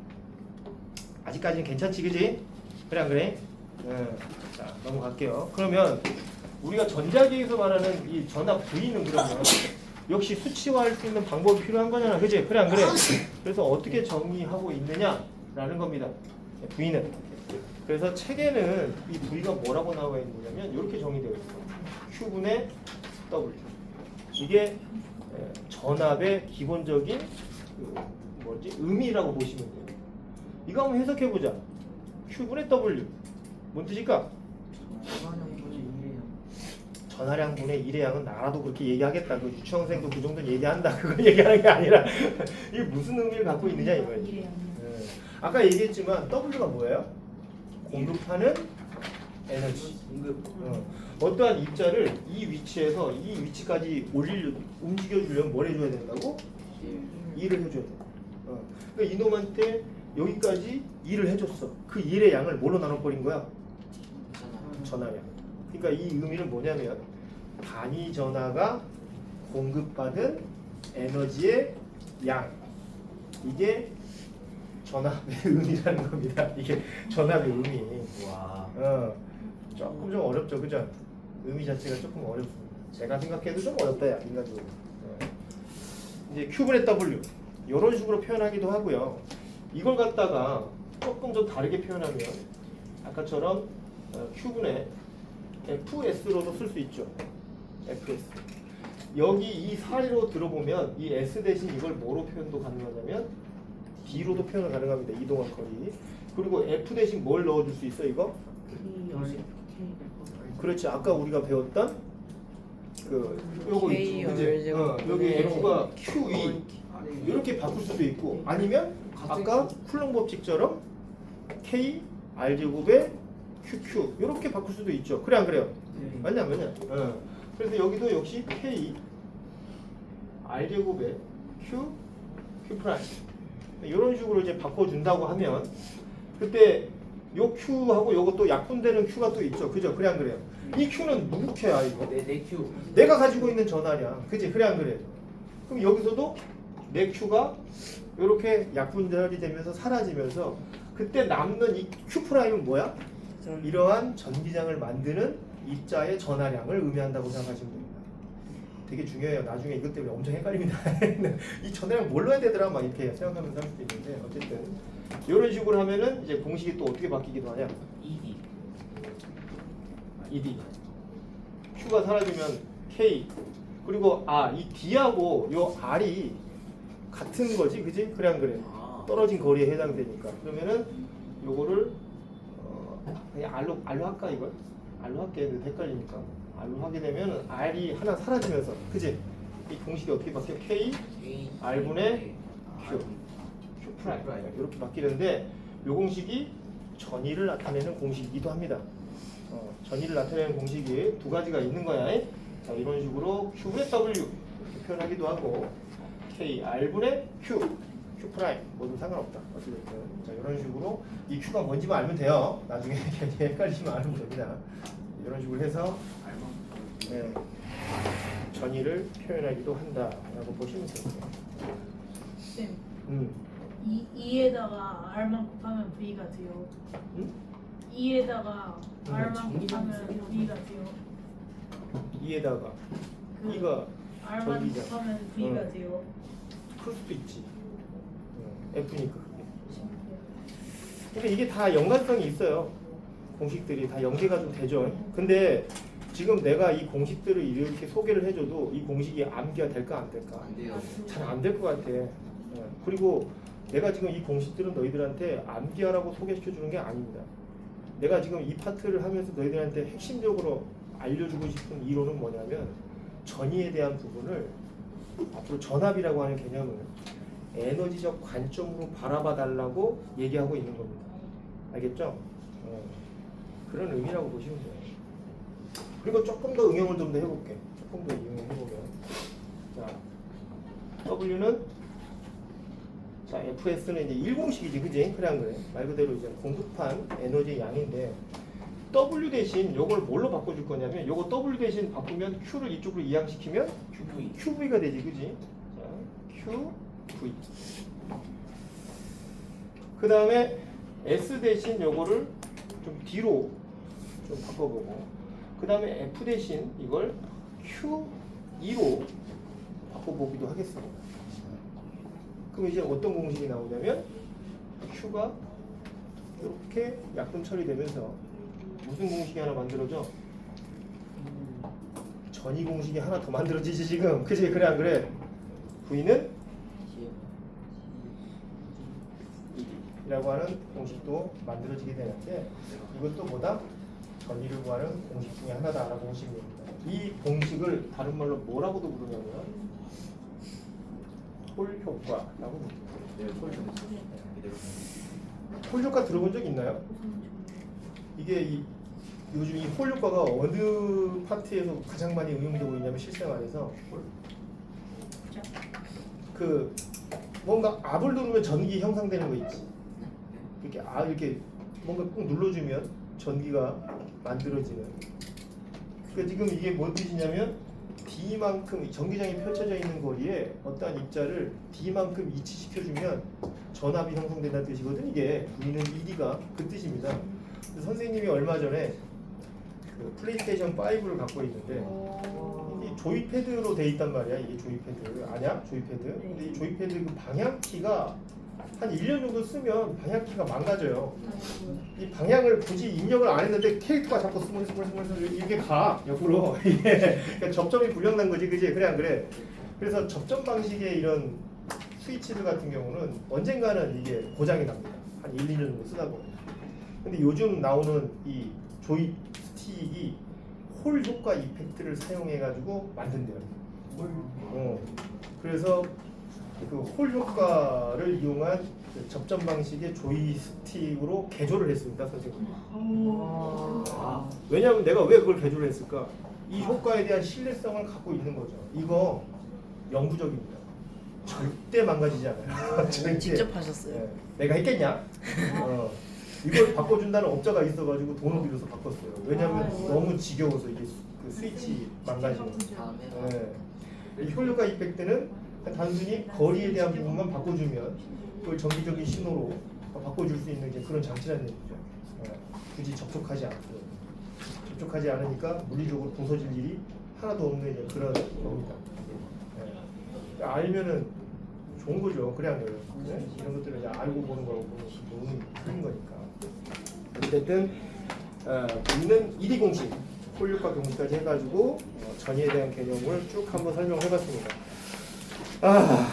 아직까지는 괜찮지, 그지? 그래 안 그래? 자, 넘어갈게요. 그러면 우리가 전자기에서 말하는 이 전압 V는 그러면 역시 수치화할 수 있는 방법이 필요한 거잖아, 그지? 그래 안 그래? 그래서 어떻게 정의하고 있느냐라는 겁니다. V는. 그래서 책에는 이 V가 뭐라고 나와 있느냐면 이렇게 정의되어 있어. Q분의 W. 이게 전압의 기본적인 의미라고 보시면 돼요. 이거 한번 해석해 보자. Q분의 W. 뭔 뜻일까? 전하량분의 1의 양은 나라도 그렇게 얘기하겠다. 그 유치원생도 그 정도는 얘기한다. 그걸 얘기하는 게 아니라 이게 무슨 의미를 갖고 있느냐 이거예요. 아까 얘기했지만 W가 뭐예요? 공급하는 에너지. 어떠한 입자를 이 위치에서 이 위치까지 움직여주려면 뭘 해줘야 된다고? 일을 해줘야 돼. 그러니까 이놈한테 여기까지 일을 해줬어. 그 일의 양을 뭘로 나눠버린 거야? 전하량. 그러니까 이 의미는 뭐냐면 단위 전하가 공급받은 에너지의 양, 이게 전압의 의미라는 겁니다. 이게 전압의 의미. 와. 조금 좀 어렵죠, 그죠? 의미 자체가 조금 어렵습니다. 제가 생각해도 좀 어렵다, 야, 인간적으로. 이제 Q분의 W 이런 식으로 표현하기도 하고요. 이걸 갖다가 조금 좀 다르게 표현하면 아까처럼 Q분의 FS로도 쓸 수 있죠. FS. 여기 이 사리로 들어보면 이 S 대신 이걸 뭐로 표현도 가능하냐면 D로도 표현이 가능합니다. 이동한 거리. 그리고 F 대신 뭘 넣어줄 수 있어 이거? 그렇지. 아까 우리가 배웠던 요거 K 있지. 그지? 열제곱. 여기 F가 QE 이렇게 바꿀 수도 있고 아니면 아까 쿨롱 법칙처럼 K R 제곱에 QQ 이렇게 바꿀 수도 있죠. 그래 안 그래요? 맞냐 안 맞냐? 그래서 여기도 역시 K R 제곱에 Q 프라임 이런 식으로 이제 바꿔준다고 하면 그때 요 Q하고 요것도 약분되는 Q가 또 있죠. 그죠? 그래 안 그래요? 이 Q는 누구 Q야 이거? 내 Q. 내가 가지고 있는 전하량. 그지? 그래 안 그래? 그럼 여기서도 내 Q가 이렇게 약분절이 되면서 사라지면서 그때 남는 이 Q 프라임은 뭐야? 이러한 전기장을 만드는 입자의 전하량을 의미한다고 생각하시면 됩니다. 되게 중요해요. 나중에 이것 때문에 엄청 헷갈립니다. 이 전하량 뭘로 해야 되더라 막 이렇게 생각하면서 할 수도 있는데 어쨌든 이런 식으로 하면은 이제 공식이 또 어떻게 바뀌기도 하냐? ED. Q가 사라지면 K. 그리고 이 D하고 요 R이 같은 거지, 그지? 그래 안 그래? 떨어진 거리에 해당되니까. 그러면은 요거를 그냥 R로 할까 이걸? R로 할게. 헷갈리니까. R로 하게 되면 R이 하나 사라지면서, 그지? 이 공식이 어떻게 바뀌어? K R분의 Q 프라임 이렇게 바뀌는데 요 공식이 전위를 나타내는 공식이기도 합니다. 전위를 나타내는 공식이 두 가지가 있는 거야. 자, 이런 식으로 Q분의 W 이렇게 표현하기도 하고 K R분의 Q 프라임 뭐든 상관없다. 어쨌든 자, 이런 식으로 이 Q가 뭔지만 알면 돼요. 나중에 괜히 헷갈리시면 알면 됩니다. 이런 식으로 해서 전위를 표현하기도 한다라고 보시면 됩니다. 쌤, 음. 2에다가 R만 곱하면 V가 돼요. 응? 2에다가 R만 곱하면 V가 돼요. 2에다가 그 2가 R만 전기장. 곱하면 V가 돼요. 클 수도 있지. F니까 그게. 근데 이게 다 연관성이 있어요. 공식들이 다 연계가 좀 되죠. 근데 지금 내가 이 공식들을 이렇게 소개를 해줘도 이 공식이 암기가 될까 안 될까? 안 돼요. 잘 안 될 것 같아. 그리고 내가 지금 이 공식들은 너희들한테 암기하라고 소개시켜주는 게 아닙니다. 내가 지금 이 파트를 하면서 너희들한테 핵심적으로 알려주고 싶은 이론은 뭐냐면 전위에 대한 부분을 앞으로 전압이라고 하는 개념을 에너지적 관점으로 바라봐 달라고 얘기하고 있는 겁니다. 알겠죠? 그런 의미라고 보시면 돼요. 그리고 조금 더 응용을 좀 더 해볼게. 조금 더 응용해보면 자, W는 자, FS는 이제 1공식이지, 그지? 그래 안 그래? 말 그대로 이제 공급한 에너지의 양인데 W 대신 요걸 뭘로 바꿔줄 거냐면 요거 W 대신 바꾸면 Q를 이쪽으로 이항시키면 QV가 되지, 그지? 자, QV. 그 다음에 S 대신 요거를 좀 D로 좀 바꿔보고 그 다음에 F 대신 이걸 Q2로 바꿔보기도 하겠습니다. 그럼 이제 어떤 공식이 나오냐면 Q가 이렇게 약분 처리되면서 무슨 공식이 하나 만들어져? 전위 공식이 하나 더 만들어지지 지금. 그치? 그래 안 그래? V는 이라고 하는 공식도 만들어지게 되는데 이것도 뭐다? 전위를 구하는 공식 중에 하나다라고 보시면 됩니다. 이 공식을 다른 말로 뭐라고도 부르냐면 홀 효과라고 부릅니다. 홀 효과 들어본 적 있나요? 이게 요즘 이 홀 효과가 어느 파트에서 가장 많이 응용되고 있냐면 실생활에서 그 뭔가 압을 누르면 전기 형성되는 거 있지. 이렇게 이렇게 뭔가 꾹 눌러주면 전기가 만들어지는 그 지금 이게 뭔 뜻이냐면 D만큼 전기장이 펼쳐져 있는 거리에 어떠한 입자를 D만큼 이치시켜주면 전압이 형성된다는 뜻이거든. 이게 V는 1D가 그 뜻입니다. 그래서 선생님이 얼마 전에 그 플레이스테이션 5를 갖고 있는데 이게 조이패드로 돼 있단 말이야. 이게 조이패드 아냐? 조이패드. 근데 이 조이패드 그 방향키가 한 1년 정도 쓰면 방향키가 망가져요. 이 방향을 굳이 입력을 안 했는데 캐릭터가 자꾸 스물스물 이게 가 옆으로. 이게 그러니까 접점이 불량난 거지, 그지? 그래 안 그래? 그래서 접점 방식의 이런 스위치들 같은 경우는 언젠가는 이게 고장이 납니다. 한 1, 2년 정도 쓰다 보면. 근데 요즘 나오는 이 조이 스틱이 홀 효과 이펙트를 사용해 가지고 만든대요. 그래서 그 홀 효과를 이용한 그 접점 방식의 조이스틱으로 개조를 했습니다, 선생님이. 왜냐하면 내가 왜 그걸 개조를 했을까? 이 효과에 대한 신뢰성을 갖고 있는 거죠. 이거 영구적입니다. 절대 망가지지 않아요. 절대. 직접 하셨어요? 네. 내가 했겠냐? 이걸 바꿔준다는 업자가 있어가지고 돈을 들여서 바꿨어요. 왜냐하면 너무 지겨워서 이게 그 스위치 망가지는. 네. 이 효율과 이펙트는 단순히 거리에 대한 부분만 바꿔주면 그걸 정기적인 신호로 바꿔줄 수 있는 이제 그런 장치라는 얘기죠. 굳이 접촉하지 않고 접촉하지 않으니까 물리적으로 부서질 일이 하나도 없는 이제 그런 겁니다. 알면은 좋은 거죠. 그래 안 그래요? 네? 이런 것들을 이제 알고 보는 거라고 너무 큰 거니까. 어쨌든 우리는 1위 공식, 홀효과 공식까지 해가지고 전이에 대한 개념을 쭉 한번 설명해봤습니다.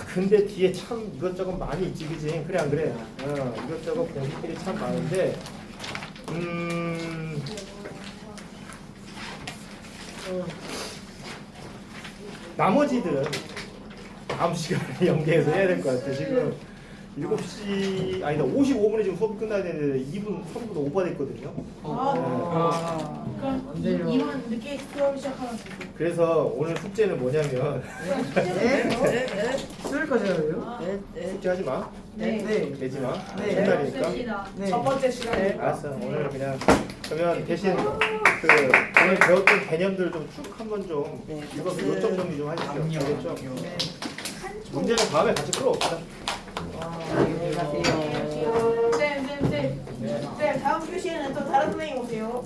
근데 뒤에 참 이것저것 많이 있지, 그지? 그래 안 그래? 이것저것 공식들이 참 많은데, 나머지들은 다음 시간에 연계해서 해야 될 것 같아. 지금 7시 아니다 55분에 지금 수업이 끝나야 되는데 2분 3분 오버됐거든요. 그럼 이만 늦게 수업 시작하면 되죠. 그래서 오늘 숙제는 뭐냐면 수요일까지 해요? 숙제하지 마. 네. 내지 마. 네. 첫날이니까. 네. 첫 번째 시간에. 알았어. 오늘 그냥 그러면 대신 그 오늘 배웠던 개념들 좀 쭉 한번 좀 읽어서 요점 정리 좀 하시죠. 알겠죠? 문제는 다음에 같이 풀어봅시다. 쌤, 다음 교시에는 또 다른 선생님 오세요.